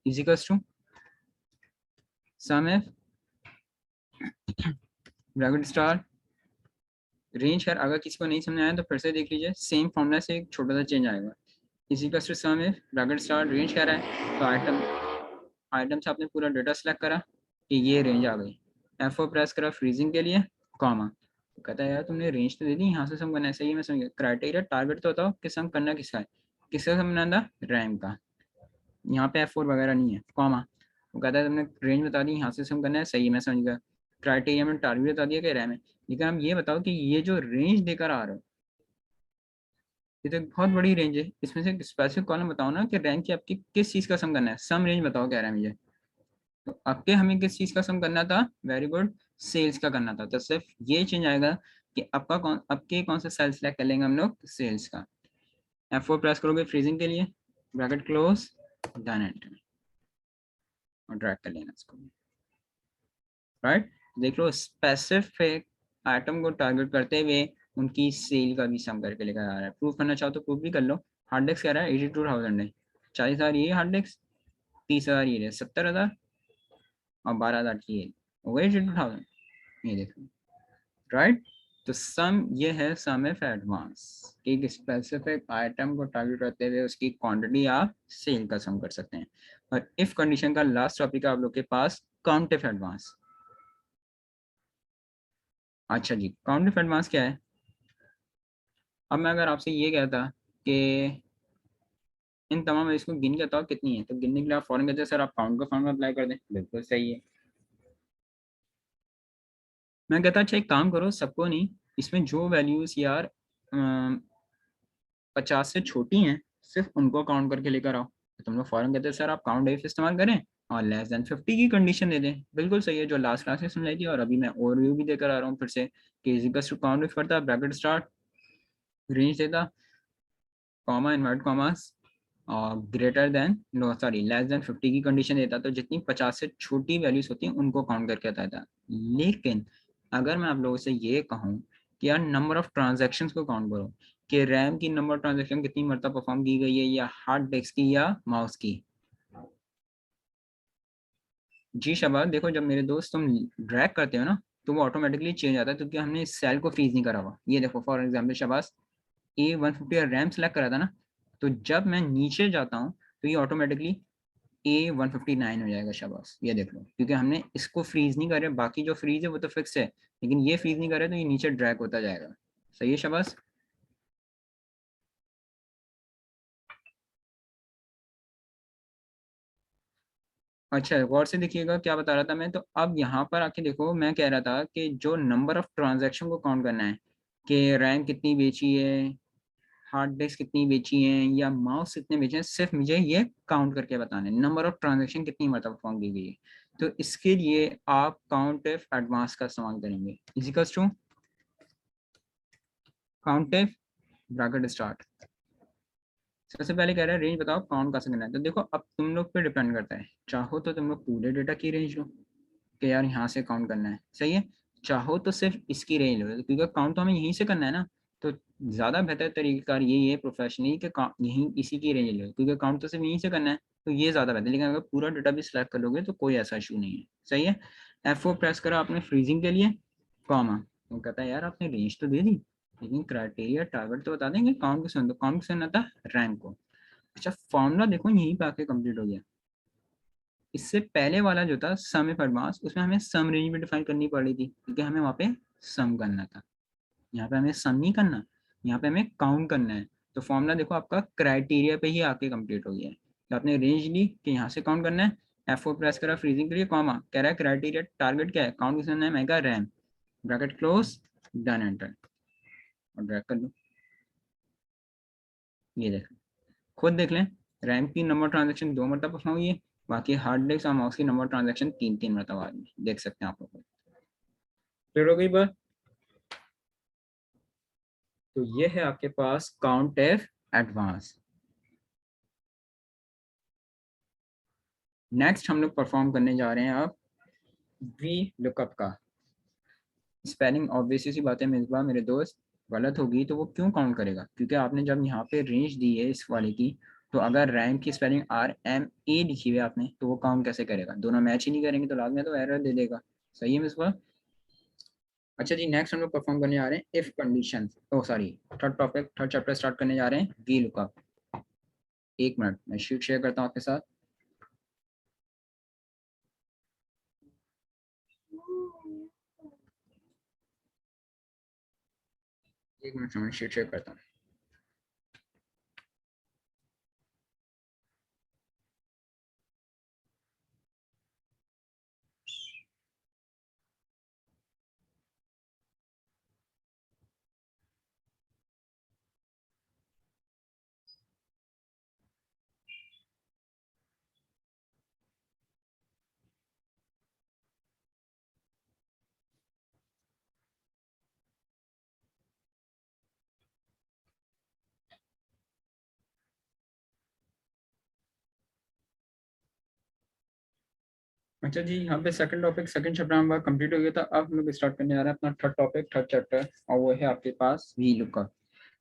Is equals to sum if, bracket star, range कर। अगर किसी को नहीं समझ आया तो फिर से देख लीजिए, सेम फॉर्मूला से एक छोटा सा चेंज आएगा। Is equals to sum if, bracket star, range कह रहा है तो आइटम से आपने पूरा डेटा सेलेक्ट करा कि ये रेंज आ गई। F4 प्रेस करा फ्रीजिंग के लिए, कॉमा। तो कहता है यार तुमने रेंज तो दे दी, यहाँ से सम करना है, सही है मैं समझ गया। क्राइटेरिया टारगेट तो बताओ कि सम करना किसका है, किसका सम करना था, रैम का। यहाँ पे F4 वगैरह नहीं है, कॉमा। वो कहता है तुमने रेंज बता दी, यहाँ से सम करना है, सही है मैं समझ गया। क्राइटेरिया में टारगेट बता दिया कि रैम है। लेकिन आप ये बताओ कि ये जो रेंज देकर आ रहे हो, ये तो एक बहुत बड़ी रेंज है, इसमें से स्पेसिफिक कॉलम बताओ ना कि रैंक की आपकी किस चीज़ का सम करना है, सम रेंज बताओ कह रहा है मुझे। तो आपके हमें किस चीज का सम करना था, वेरी गुड, सेल्स का करना था। तो सिर्फ ये चेंज आएगा कि आपका आपके कौन सा सेल सेलेक्ट कर लेंगे हम लोग, सेल्स का। F4 प्रेस करोगे फ्रीजिंग के लिए, ब्रैकेट क्लोज, डन एंटर, और ड्रैग कर लेना इसको, राइट। देख लो, स्पेसिफिक आइटम को टारगेट करते हुए उनकी सेल का भी सम करके लेकर आ रहा है। प्रूफ करना चाहो तो प्रूफ भी कर लो। हार्ड डिस्क कह रहा है 82,000 है, 40,000 ये हार्ड डिस्क, 30,000 ये, 70,000 और 12,000 ये हो गए 82,000। ये देखो, राइट। तो सम ये है सम एफ एडवांस, एक स्पेसिफिक आइटम को टारगेट करते हुए उसकी क्वांटिटी आप सेल का सम कर सकते हैं। और इफ कंडीशन का लास्ट टॉपिक है आप लोग के पास, काउंट इफ एडवांस। अच्छा जी, काउंट इफ एडवांस क्या है। अब मैं अगर आपसे ये कहता कि इन तमाम इसको गिन के बताओ कितनी है, तो गिनने के लिए आप फॉरन कहते हैं सर आप काउंट का फॉर्मूला अप्लाई कर दें, बिल्कुल सही है। मैं कहता अच्छा एक काम करो, सबको नहीं, इसमें जो वैल्यूज यार 50 से छोटी हैं सिर्फ उनको काउंट करके लेकर आओ। तो तुम लोग फौरन कहते हैं सर आप काउंट इफ इस्तेमाल करें और लेस देन 50 की कंडीशन दे दें, बिल्कुल सही है, जो लास्ट क्लास में समझाई थी। और अभी मैं ओवरव्यू भी देकर आ रहा हूँ फिर से कि इज टू काउंट इफ करता, ब्रैकेट स्टार्ट, रेंज देता, कॉमा इनवर्ट कॉमास, और greater than, no sorry, less than 50 की कंडीशन देता। तो जितनी 50 से छोटी वैल्यूज होती हैं उनको काउंट करके आता था। लेकिन अगर मैं आप लोगों से ये कहूँ कि यार नंबर ऑफ ट्रांजेक्शन्स को काउंट करो, कि रैम की नंबर ऑफ ट्रांजेक्शन कितनी मरतबा परफॉर्म की गई है, या हार्ड डिस्क की, या माउस की। जी शाबाश, देखो जब मेरे दोस्त तुम ड्रैग करते हो ना तो वो ऑटोमेटिकली चेंज आता है, क्योंकि हमने इस सेल को फ्रीज नहीं करा हुआ। ये देखो फॉर एग्जाम्पल शाबाश, A150 रैम सेलेक्ट करा था ना, तो जब मैं नीचे जाता हूँ तो ये ऑटोमेटिकली A159 हो जाएगा। शाबाश, ये देख लो, क्योंकि हमने इसको फ्रीज नहीं करे, बाकी जो फ्रीज है वो तो फिक्स है, लेकिन ये फ्रीज नहीं करे तो ये नीचे ड्रैग होता जाएगा। सही है शाबाश। अच्छा गौर से देखिएगा क्या बता रहा था मैं। तो अब यहाँ पर आके देखो, मैं कह रहा था कि जो नंबर ऑफ ट्रांजैक्शन को काउंट करना है, कि रैम कितनी बेची है, हार्ड डिस्क कितनी बेची है, या माउस कितने बेचे हैं, सिर्फ मुझे ये काउंट करके बताना है, नंबर ऑफ ट्रांजैक्शन कितनी मतलब परफॉर्म की गई है। तो इसके लिए आप काउंट एफ एडवांस का इस्तेमाल करेंगे। Equals to count if bracket start. सबसे पहले कह रहा है रेंज बताओ काउंट कैसे करना है। तो देखो अब तुम लोग पे डिपेंड करता है, चाहो तो तुम लोग पूरे डेटा की रेंज लो कि यार यहाँ से काउंट करना है, सही है। चाहो तो सिर्फ इसकी रेंज लो, क्योंकि काउंट तो हमें यहीं से करना है ना, तो ज़्यादा बेहतर तरीका यही है प्रोफेशनली कि यहीं इसी की रेंज लो, क्योंकि काउंट तो सिर्फ यहीं से करना है, तो ये ज़्यादा बेहतर है। लेकिन अगर पूरा डेटा भी सिलेक्ट कर लोगे तो कोई ऐसा इशू नहीं है, सही है। F4 प्रेस करा आपने फ्रीजिंग के लिए, कॉमा, तो कहता है यार आपने रेंज तो दे दी, लेकिन क्राइटेरिया टारगेट तो बता देंगे, काउंट किसने, तो काउंट किसने आता है, रैंक को। अच्छा फॉर्मूला देखो यहीं पे आके कंप्लीट हो गया। इससे पहले वाला जो था सम इफ एडवांस, उसमें हमें सम रेंज भी डिफाइन करनी पड़ी थी, क्योंकि हमें वहाँ पे सम करना था। यहाँ पे हमें सम नहीं करना, यहाँ पे हमें काउंट करना है। तो फॉर्मूला देखो आपका क्राइटेरिया पे ही आके कंप्लीट हो गया है। तो आपने रेंज ली कि यहाँ से काउंट करना है, F4 प्रेस करा फ्रीजिंग के लिए, कॉमा, कह रहा है क्राइटेरिया टारगेट क्या है, काउंट किसने करना है, मैं कहा RAM, bracket close, done enter, और ड्रैग कर लो। ये देख, खुद देख लें, रैम की नंबर ट्रांजेक्शन 2 मरतबा परफॉर्म हुई है, बाकी हार्ड डिस्क और माउस की नंबर ट्रांजेक्शन 3-3 मरतबा हुई है। देख सकते हैं आप लोग, क्लियर हो गई बात। तो ये है आपके पास काउंट एफ एडवांस। नेक्स्ट हम लोग परफॉर्म करने जा रहे हैं अब वी लुकअप का। स्पेलिंग ऑब्वियस सी बात है मिसबा मेरे दोस्त, गलत होगी तो वो क्यों काउंट करेगा, क्योंकि आपने जब यहाँ पे रेंज दी है इस वाले की, तो अगर रैंक की स्पेलिंग RMA लिखी हुई है आपने, तो वो काउंट कैसे करेगा, दोनों मैच ही नहीं करेंगे तो लास्ट में तो एरर दे देगा, सही है मिसबा। अच्छा जी नेक्स्ट हम लोग परफॉर्म करने जा रहे हैं if condition, oh sorry, third topic, third chapter start करने जा रहे हैं वी लुकअप। एक मिनट मैं शीट शेयर करता हूँ आपके साथ। एक मिनट मैं शीट शेयर करता हूँ। अच्छा जी यहाँ पे सेकंड टॉपिक सेकंड चैप्टर हमारा कंप्लीट हो गया था। अब हम लोग स्टार्ट करने जा रहे हैं अपना थर्ड टॉपिक थर्ड चैप्टर, और वो है आपके पास वी लुकअप।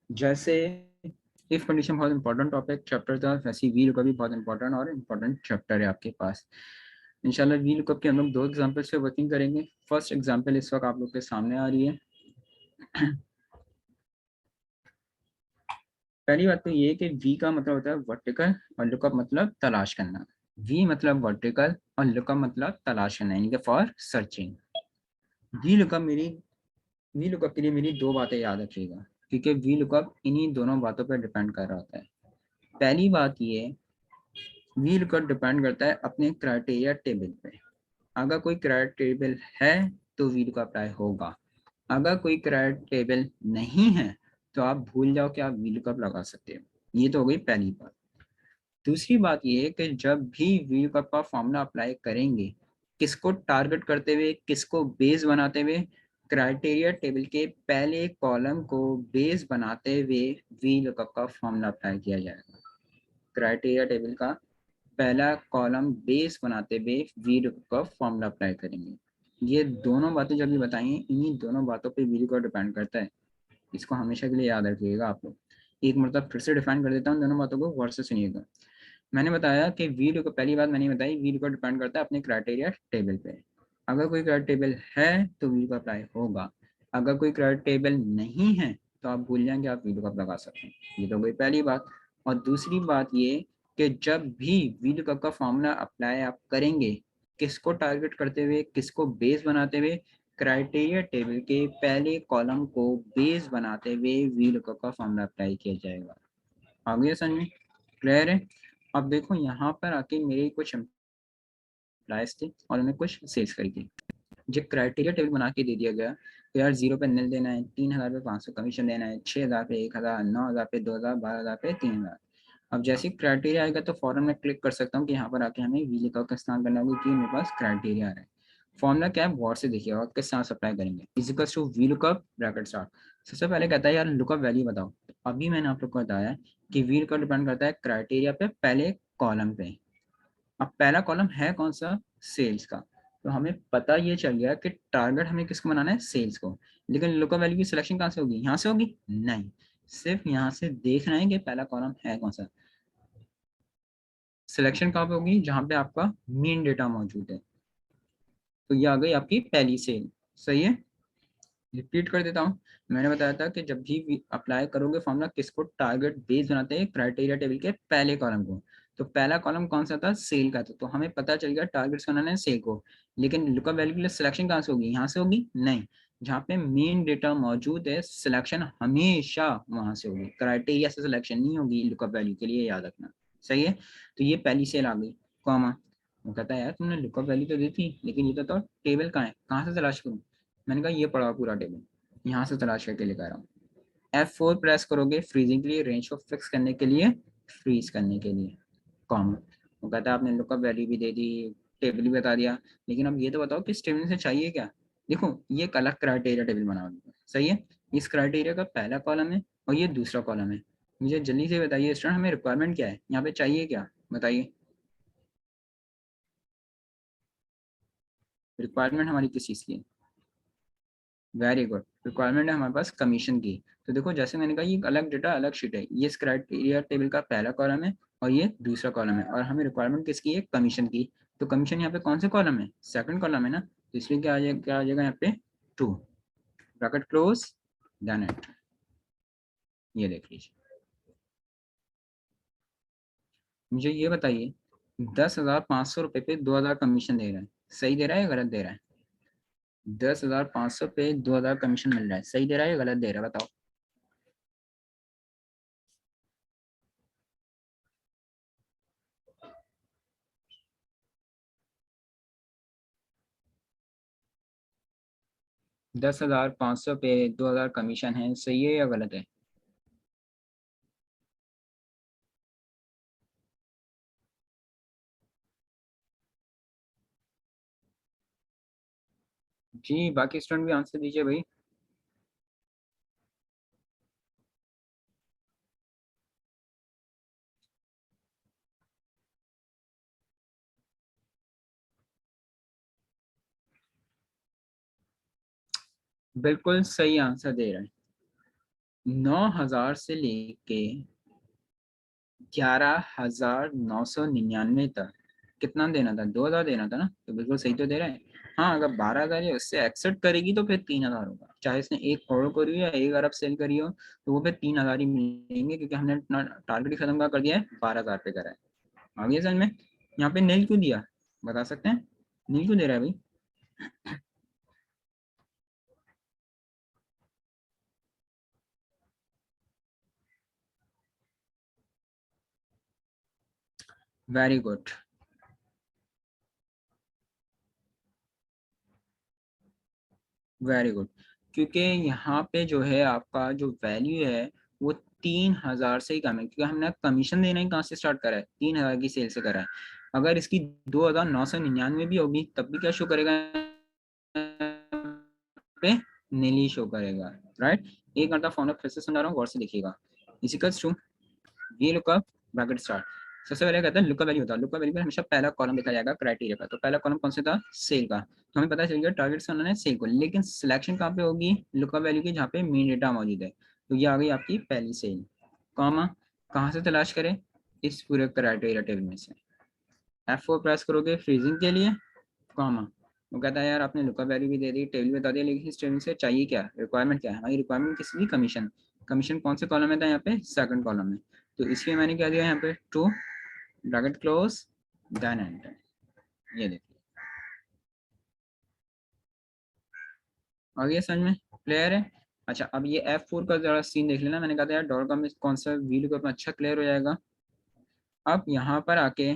जैसे इफ कंडीशन बहुत इंपॉर्टेंट टॉपिक चैप्टर था, वैसे वी लुकअप भी बहुत इंपॉर्टेंट और इम्पोर्टेंट चैप्टर है आपके पास। इंशाल्लाह वी लुकअप के हम लोग 2 एग्जाम्पल से वर्किंग करेंगे। फर्स्ट एग्जाम्पल इस वक्त आप लोग के सामने आ रही है। पहली बात तो ये है कि वी का मतलब होता है वर्टिकल और लुकअप मतलब तलाश करना। वी मतलब वर्टिकल और लुकअप मतलब तलाश करना, यानी कि फॉर सर्चिंग। वी लुकअप मेरी वी लुकअप के लिए मेरी 2 बातें याद रखिएगा, क्योंकि वी लुकअप इन्हीं दोनों बातों पर डिपेंड कर रहा होता है। पहली बात ये, वी लुकअप डिपेंड करता है अपने क्राइटेरिया टेबल पे। अगर कोई क्राइटेरिया टेबल है तो वी लुकअप अप्लाई होगा, अगर कोई क्राइटेरिया टेबल नहीं है तो आप भूल जाओ कि आप वी लुकअप लगा सकते हो। ये तो हो गई पहली बात। दूसरी बात ये है कि जब भी वी लुकअप का फॉर्मूला अप्लाई करेंगे, किसको टारगेट करते हुए, किसको बेस बनाते हुए, क्राइटेरिया टेबल के पहले कॉलम को बेस बनाते हुए वी लुकअप का फॉर्मूला अप्लाई किया जाएगा। क्राइटेरिया टेबल का पहला कॉलम बेस बनाते हुए वी लुकअप का फॉर्मूला अप्लाई करेंगे। ये दोनों बातें जब भी बताई हैं, इन्हीं दोनों बातों पे वी लुकअप डिपेंड करता है। इसको हमेशा के लिए याद रखिएगा आप लोग। एक मतलब फिर से डिफाइन कर देता हूँ दोनों बातों को, गौर से सुनिएगा। मैंने बताया कि वी लुकअप, पहली बात मैंने बताई, वी लुकअप डिपेंड करता है अपने क्राइटेरिया टेबल पे। अगर कोई क्राइटेरिया टेबल है तो वी लुकअप अप्लाई होगा, अगर कोई क्राइटेरिया टेबल नहीं है तो आप भूल जाएंगे, आप वी लुकअप लगा सकते हैं। ये तो गई पहली बात। और दूसरी बात ये कि जब भी वी लुकअप का फॉर्मूला अप्लाई आप करेंगे, किसको टारगेट करते हुए, किसको बेस बनाते हुए, क्राइटेरिया टेबल के पहले कॉलम को बेस बनाते हुए वी लुकअप का फॉर्मूला अप्लाई किया जाएगा। आ गया समझ में, क्लियर है। अब देखो यहाँ पर आके मेरे कुछ एम्प्लॉयज थे और उन्हें कुछ सेल्स करी थी। जब क्राइटेरिया टेबल बना के दे दिया गया तो यार 0 पे निल देना है, 3000 पे 500 कमीशन देना है, 6000 पे 1000, 9000 पे 2000, 12000 पे 3000। अब जैसे ही क्राइटेरिया आएगा तो फॉरन मैं क्लिक कर सकता हूँ कि यहाँ पर आके हमें वी लुकअप का इस्तेमाल करना होगा कि मेरे पास क्राइटेरिया आ रहा है। फॉर्मूला क्या है गौर से देखिएगा और किस साथ अप्लाई करेंगे। Equals to V lookup bracket start. सबसे पहले कहता है यार लुकअप वैल्यू बताओ। तो अभी मैंने आप लोग को बताया कि वी लुकअप डिपेंड करता है क्राइटेरिया पे पहले कॉलम पे। अब पहला कॉलम है कौन सा, सेल्स का। तो हमें पता ये चल गया कि टारगेट हमें किसको बनाना है, सेल्स को। लेकिन लुकअप वैल्यू की सिलेक्शन कहाँ से होगी, यहाँ से होगी नहीं, सिर्फ यहाँ से देखना है कि पहला कॉलम है कौन सा। सिलेक्शन कहाँ पे होगी, जहाँ पे आपका मेन डेटा मौजूद है। तो ये आ गई आपकी पहली सेल। सही है, रिपीट कर देता हूँ। मैंने बताया था कि जब भी अप्लाई करोगे फॉर्मूला किसको टारगेट बेस बनाते हैं, क्राइटेरिया टेबल के पहले कॉलम को। तो पहला कॉलम कौन सा था, सेल का था। तो हमें पता चल गया टारगेट्स बनाना है सेल को। लेकिन लुकअप वैल्यू के लिए सिलेक्शन कहाँ से होगी, यहाँ से होगी नहीं, जहाँ पे मेन डेटा मौजूद है सिलेक्शन हमेशा वहां से होगी, क्राइटेरिया से सिलेक्शन नहीं होगी लुकअप वैल्यू के लिए, याद रखना। सही है, तो ये पहली सेल आ गई। कॉमा, वो कहता है यार तुमने लुकअप वैल्यू तो दी थी लेकिन ये तो टेबल कहाँ है, कहाँ से तलाश करूँ। मैंने कहा ये पड़ा पूरा टेबल, यहाँ से तलाश करके लेकर आ रहा हूँ। F4 प्रेस करोगे फ्रीजिंग के लिए, रेंज को फिक्स करने के लिए, फ्रीज करने के लिए। कॉमा, वो कहता है आपने लुकअप वैल्यू भी दे दी, टेबल भी बता दिया, लेकिन अब ये तो बताओ कि इस टेबल से चाहिए क्या। देखो ये एक अलग क्राइटेरिया टेबल बना हुआ है। सही है, इस क्राइटेरिया का पहला कॉलम है और ये दूसरा कॉलम है। मुझे जल्दी से बताइए स्टूडेंट हमें रिक्वायरमेंट क्या है, यहाँ पे चाहिए क्या, बताइए। रिक्वायरमेंट हमारी किस चीज़ की है, वेरी गुड, रिक्वायरमेंट है हमारे पास कमीशन की। तो देखो जैसे मैंने कहा ये अलग डेटा अलग शीट है, ये क्राइटेरिया टेबल का पहला कॉलम है और ये दूसरा कॉलम है, और हमें रिक्वायरमेंट किसकी है, कमीशन की। तो कमीशन यहाँ पे कौन से कॉलम है, सेकंड कॉलम है ना, तो इसलिए क्या आ जाएगा यहाँ पे, two, bracket close, done it. ये देख लीजिए। मुझे ये बताइए 10,500 रुपये पे 2,000 कमीशन दे रहा है, सही दे रहा है या गलत दे रहा है। 10,500 पे 2,000 कमीशन मिल रहा है, सही दे रहा है या गलत दे रहा है, बताओ। 10,500 पे 2,000 कमीशन है, सही है या गलत है। जी बाकी स्टूडेंट भी आंसर दीजिए भाई। बिल्कुल सही आंसर दे रहे हैं, 9,000 से लेके 11,999 तक कितना देना था, 2,000 देना था ना, तो बिल्कुल सही तो दे रहे हैं। हाँ अगर 12,000 या उससे एक्सेप्ट करेगी तो फिर 3,000 होगा, चाहे इसने 1 करोड़ करी हो या 1 अरब सेल करी हो, तो वो फिर 3,000 ही मिलेंगे, क्योंकि हमने अपना टारगेट ही खत्म कर दिया है, 12,000 पे करा है। आगे समझ में, यहाँ पे नील क्यों दिया, बता सकते हैं, नील क्यों दे रहा है भाई। वेरी गुड, वेरी गुड, क्योंकि यहाँ पे जो है आपका जो वैल्यू है वो 3,000 से ही कम है, क्योंकि हमने कमीशन देना ही कहाँ से स्टार्ट करा है, 3,000 की सेल से करा है। अगर इसकी 2,999 भी होगी तब भी क्या शो करेगा पे, नीली शो करेगा। राइट, एक घंटा फॉर्मूला फिर से समझा रहा हूँ, गौर से देखिएगा। इजिकल्स टू ये लुकअप ब्रैकेट स्टार्ट। सबसे पहले कहता है लुकअप वैल्यू होता है, लुकअप वैल्यू में हमेशा पहला कॉलम देखा जाएगा क्राइटेरिया का। तो पहला कॉलम कौन सा था, सेल का। तो हमें पता चल गया टारगेट से बनाना है सेल को, लेकिन सिलेक्शन कहाँ पे होगी, लुकअप वैल्यू की, जहाँ पे मेन डेटा मौजूद है। तो ये आ गई आपकी पहली सेल। कॉमा, कहाँ से तलाश करें, इस पूरे क्राइटेरिया टेबल में से। F4 प्रेस करोगे फ्रीजिंग के लिए। कॉमा, वो कहता है यार आपने लुकअप वैल्यू भी दे दी, टेबल बता दिया, लेकिन इस टेबल से चाहिए क्या, रिक्वायरमेंट क्या है, हमारी रिक्वायरमेंट किसी भी कमीशन। कमीशन कौन से कॉलम में था, यहाँ पे सेकंड कॉलम में। तो इसलिए मैंने क्या दिया यहाँ पे, two, bracket close, done enter. ये देखिए, आगे समझ में, क्लियर है। अच्छा अब ये F4 का जरा सीन देख लेना, मैंने कहा था यार डॉलर का में कौन सा वीडियो का अच्छा क्लियर हो जाएगा। अब यहाँ पर आके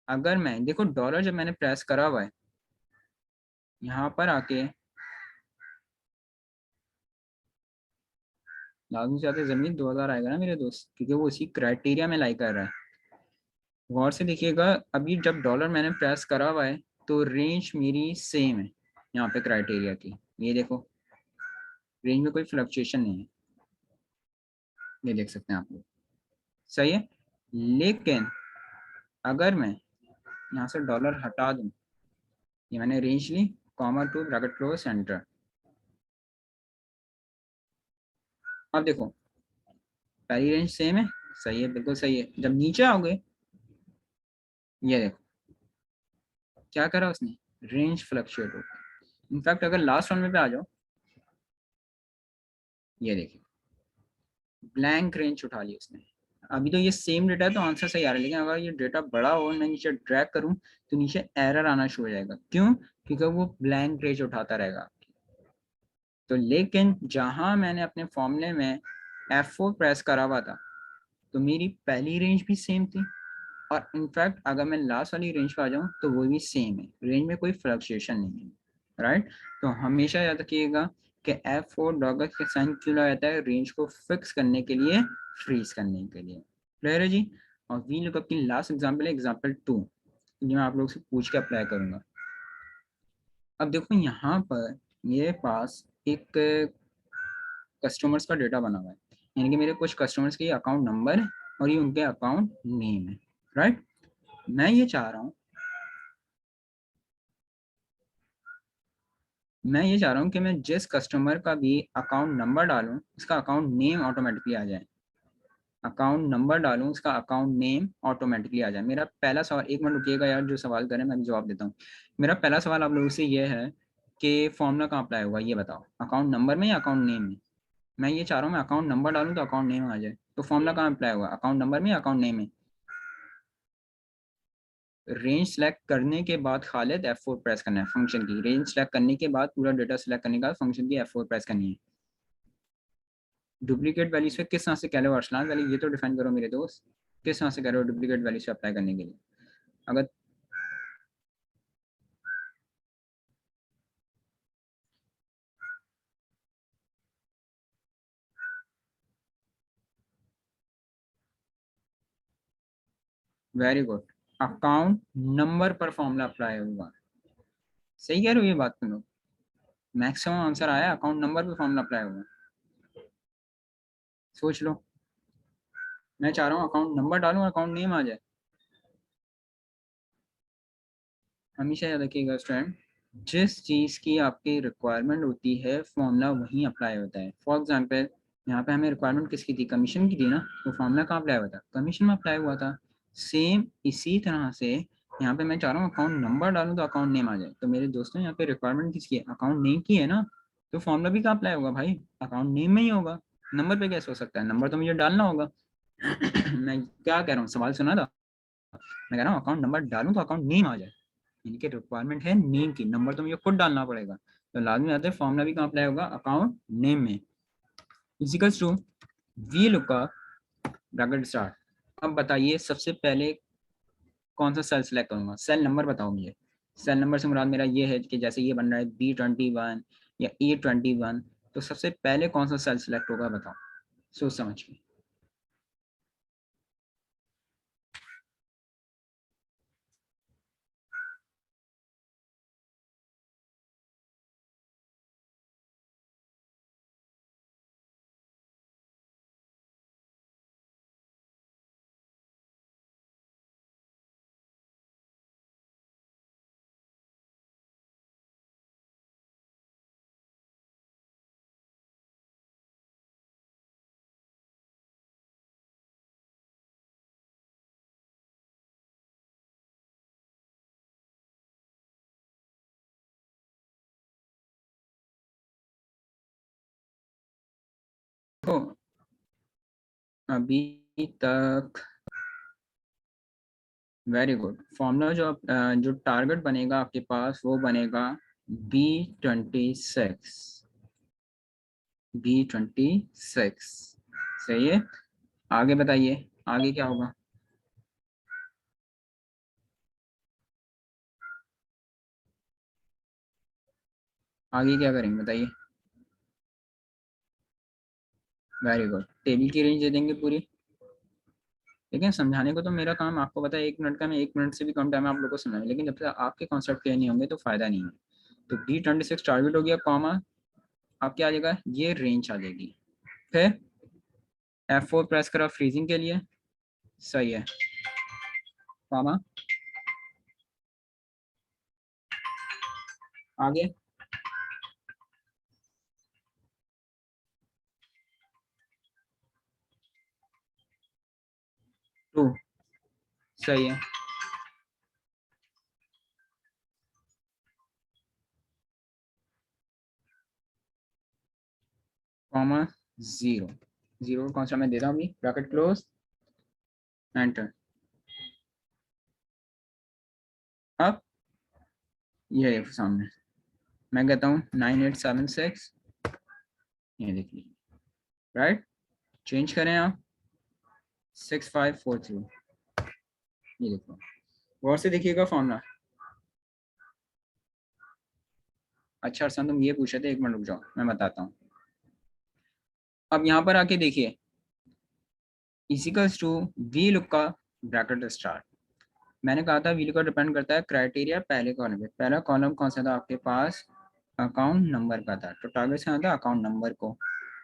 अगर मैं देखो डॉलर जब मैंने प्रेस करा हुआ है, यहाँ पर आके लाजमी से ज़मीन 2000 आएगा ना मेरे दोस्त, क्योंकि वो उसी क्राइटेरिया में लाई कर रहा है। गौर से देखिएगा, अभी जब डॉलर मैंने प्रेस करा हुआ है तो रेंज मेरी सेम है यहाँ पे क्राइटेरिया की। ये देखो, रेंज में कोई फ्लक्चुएशन नहीं है, ये देख सकते हैं आप लोग। सही है। लेकिन अगर मैं यहाँ से डॉलर हटा दूँ, ये मैंने रेंज ली, comma to bracket close centre. अब देखो, पहली रेंज सेम है, सही है, बिल्कुल सही है। जब नीचे आओगे, ये देखो क्या करा उसने, रेंज फ्लक्चुएट हो। इनफैक्ट अगर लास्ट वन में पे आ जाओ, ये देखिए ब्लैंक रेंज उठा ली उसने। अभी तो ये सेम डेटा है तो आंसर सही आ रहा है, लेकिन अगर ये डेटा बड़ा हो और मैं नीचे ड्रैग करूं तो नीचे एरर आना शुरू हो जाएगा। क्यों? क्योंकि वो ब्लैंक रेंज उठाता रहेगा। तो लेकिन जहां मैंने अपने फॉर्मूले में F4 प्रेस करा हुआ था, तो मेरी पहली रेंज भी सेम थी, और इनफैक्ट अगर मैं लास्ट वाली रेंज पे आ जाऊँ तो वो भी सेम है, रेंज में कोई फ्लक्चुएशन नहीं है। राइट। तो हमेशा याद रखिएगा कि F4 डॉगर के साइन क्यों लगाया जाता है, रेंज को फिक्स करने के लिए, फ्रीज करने के लिए। क्लियर है जी। और वी लुकअप की लास्ट एग्जांपल है एग्जांपल 2, जो मैं आप लोगों से पूछ के अप्लाई करूंगा। अब देखो यहाँ पर मेरे पास एक कस्टमर्स का डेटा बना हुआ है, यानी कि मेरे कुछ कस्टमर्स के अकाउंट नंबर है और ये उनके अकाउंट नेम है। राइट। मैं ये चाह रहा हूँ, कि मैं जिस कस्टमर का भी अकाउंट नंबर डालूं उसका अकाउंट नेम ऑटोमेटिकली आ जाए। अकाउंट नंबर डालूं उसका अकाउंट नेम ऑटोमेटिकली आ जाए। मेरा पहला सवाल, एक मिनट रुकिएगा यार, जो सवाल करें मैं भी जवाब देता हूँ। मेरा पहला सवाल आप लोगों से ये है कि फॉर्मूला कहाँ अप्लाई होगा, ये बताओ, अकाउंट नंबर में या अकाउंट नेम में? मैं ये चाह रहा हूँ मैं अकाउंट नंबर डालूं तो अकाउंट नेम आ जाए, तो फॉर्मूला कहाँ अप्लाई होगा, अकाउंट नंबर में या अकाउंट नेम में? रेंज सेलेक्ट करने के बाद खालिद F4 प्रेस करना है, फंक्शन की रेंज सेलेक्ट करने के बाद पूरा डेटा सेलेक्ट करने के बाद फंक्शन की F4 प्रेस करनी है। डुप्लीकेट वैल्यूज पे किस तरह से कह रहे हो अर्सलान वैल्यू, ये तो डिफाइन करो मेरे दोस्त, किस तरह से कह रहे हो डुप्लीकेट वैल्यूज पे अप्लाई करने के लिए? अगर वेरी गुड, अकाउंट नंबर पर फॉर्मूला अप्लाई होगा। सही कह रहे हो ये बात तुम लोग, मैक्सिमम आंसर आया अकाउंट नंबर पे फॉर्मूला अप्लाई होगा। सोच लो, मैं चाह रहा हूँ अकाउंट नंबर डालूं अकाउंट नेम आ जाए। हमेशा याद रखिएगा स्टूडेंट, जिस चीज़ की आपकी रिक्वायरमेंट होती है फॉर्मूला वहीं अप्लाई होता है। फॉर एग्जांपल यहाँ पे हमें रिक्वायरमेंट किसकी थी, कमीशन की थी ना, तो फॉर्मूला कहाँ अप्लाई हुआ था, कमीशन में अप्लाई हुआ था। सेम इसी तरह से यहाँ पे मैं चाह रहा हूँ अकाउंट नंबर डालूँ तो अकाउंट नेम आ जाए। तो मेरे दोस्तों यहाँ पे रिक्वायरमेंट किसकी है, अकाउंट नेम की है ना, तो फॉर्मूला भी कहाँ अप्लाई होगा भाई, अकाउंट नेम में ही होगा। नंबर पे कैसे हो सकता है, नंबर तो मुझे डालना होगा। मैं क्या कह रहा हूँ, सवाल सुना था, मैं कह रहा हूँ अकाउंट नंबर डालूं तो अकाउंट नेम आ जाए। इनके रिक्वायरमेंट है नेम की, नंबर तो मुझे खुद डालना पड़ेगा। तो लाजमी आते हैं फॉर्मूला भी कहाँ अप्लाई होगा, अकाउंट नेम में। Equals to V lookup bracket start. अब बताइए सबसे पहले कौन सा सेल सेलेक्ट करूंगा, सेल नंबर बताओ मुझे। सेल नंबर से मुराद मेरा ये है कि जैसे ये बन रहा है B21 या A21, तो सबसे पहले कौन सा सेल सेलेक्ट होगा बताओ, सोच समझ के। तो अभी तक वेरी गुड। फॉर्मूला जो टारगेट बनेगा आपके पास वो बनेगा B26, B26। सही है। आगे बताइए, आगे क्या होगा, आगे क्या करेंगे बताइए। वेरी गुड, टेबल की रेंज दे देंगे पूरी। लेकिन समझाने को तो मेरा काम, आपको पता है 1 मिनट का, मैं 1 मिनट से भी कम टाइम आप लोगों को समझाऊंगा, लेकिन जब तक आपके कॉन्सेप्ट क्लियर नहीं होंगे तो फायदा नहीं है। तो D26 टारगेट हो गया, कॉमा आपके आ जाएगा ये रेंज आ जाएगी। फिर F4 प्रेस करा फ्रीजिंग के लिए, सही है, कॉमा आगे 2, सही है, कॉमा 0, 0 कौन सा मैं दे रहा हूँ अभी, ब्रैकेट क्लोज, एंटर। अब ये है सामने, मैं कहता हूँ 9876, ये देख लीजिए, राइट, चेंज करें आप 6543, ये देखो, गौर से देखिएगा फॉर्मूला। अच्छा अरसान तुम ये पूछे थे, 1 मिनट रुक जाओ मैं बताता हूँ। अब यहाँ पर आके देखिए, इजिकल्स टू वी लुक का ब्रैकेट स्टार्ट, मैंने कहा था वी लुक का डिपेंड करता है क्राइटेरिया पहले कॉलम पे, पहला कॉलम कौन सा था आपके पास, अकाउंट नंबर का था, तो टारगेट कहाँ था, अकाउंट नंबर को,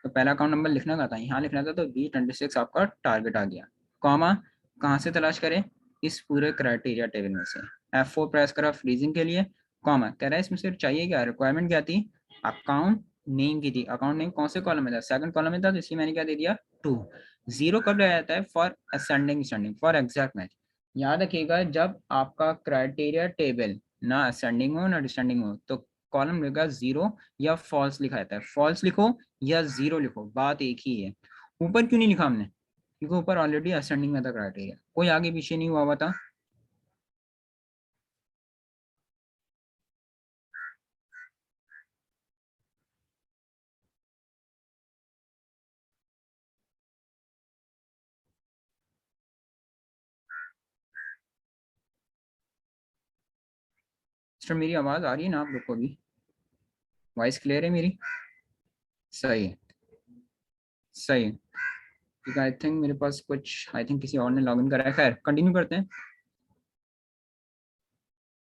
तो पहला अकाउंट नंबर लिखना का था, यहाँ लिखना था, तो B26 आपका टारगेट आ गया, कॉमा कहाँ से तलाश करें, इस पूरे क्राइटेरिया टेबल में से, F4 प्रेस करा फ्रीजिंग के लिए, कॉमा कह रहा है इसमें सिर्फ चाहिए क्या, रिक्वायरमेंट क्या थी, अकाउंट नेम की थी, अकाउंट नेम कौन से कॉलम में था, सेकंड कॉलम में था, तो इसलिए मैंने क्या दे दिया 2। 0 कब लगाया जाता है, for ascending descending, for exact match. याद रखिएगा जब आपका क्राइटेरिया टेबल ना असेंडिंग हो ना डिसेंडिंग हो, तो कॉलम रहेगा 0 या फॉल्स लिखा जाता है, फॉल्स लिखो या 0 लिखो, बात एक ही है। ऊपर क्यों नहीं लिखा हमने, क्योंकि ऊपर ऑलरेडी असेंडिंग में था क्राइटेरिया, कोई आगे पीछे नहीं हुआ था। सिस्टर मेरी आवाज आ रही है ना आप लोग को भी, वॉइस क्लियर है मेरी, सही है, सही है, ठीक है। आई थिंक मेरे पास कुछ, आई थिंक किसी और ने लॉग इन करा है, खैर कंटिन्यू करते हैं।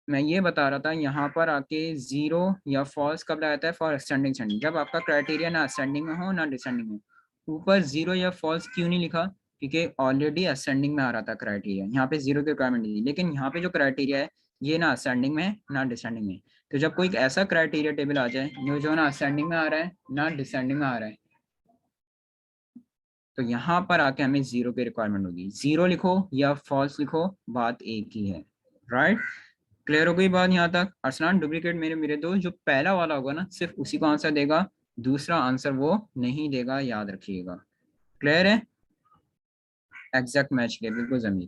मैं ये बता रहा था यहाँ पर आके 0 या फॉल्स कब लगाता है, फॉर असेंडिंग सेंडिंग, जब आपका क्राइटेरिया ना असेंडिंग में हो ना डिसेंडिंग में। ऊपर 0 या फॉल्स क्यों नहीं लिखा, क्योंकि ऑलरेडी असेंडिंग में आ रहा था क्राइटेरिया, यहाँ पे 0 की रिक्वायरमेंट नहीं थी, लेकिन यहाँ पे जो क्राइटेरिया है ये ना असेंडिंग में है ना डिसेंडिंग में। तो जब कोई ऐसा क्राइटेरिया टेबल आ जाए जो ना असेंडिंग में आ रहा है ना डिसेंडिंग में आ रहा है, तो यहाँ पर आके हमें 0 की रिक्वायरमेंट होगी, 0 लिखो या फॉल्स लिखो, बात एक ही है, राइट। क्लियर हो गई बात यहाँ तक, अरसलान डुप्लीकेट मेरे मेरे दोस्त, जो पहला वाला होगा ना सिर्फ उसी को आंसर देगा, दूसरा आंसर वो नहीं देगा, याद रखिएगा, क्लियर है, एग्जैक्ट मैच के बिल्कुल जमीन,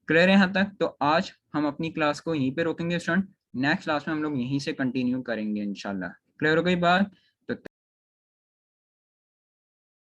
क्लियर है यहाँ तक। तो आज हम अपनी क्लास को यहीं पे रोकेंगे स्टूडेंट, नेक्स्ट क्लास में हम लोग यहीं से कंटिन्यू करेंगे इंशाल्लाह, क्लियर हो गई बात।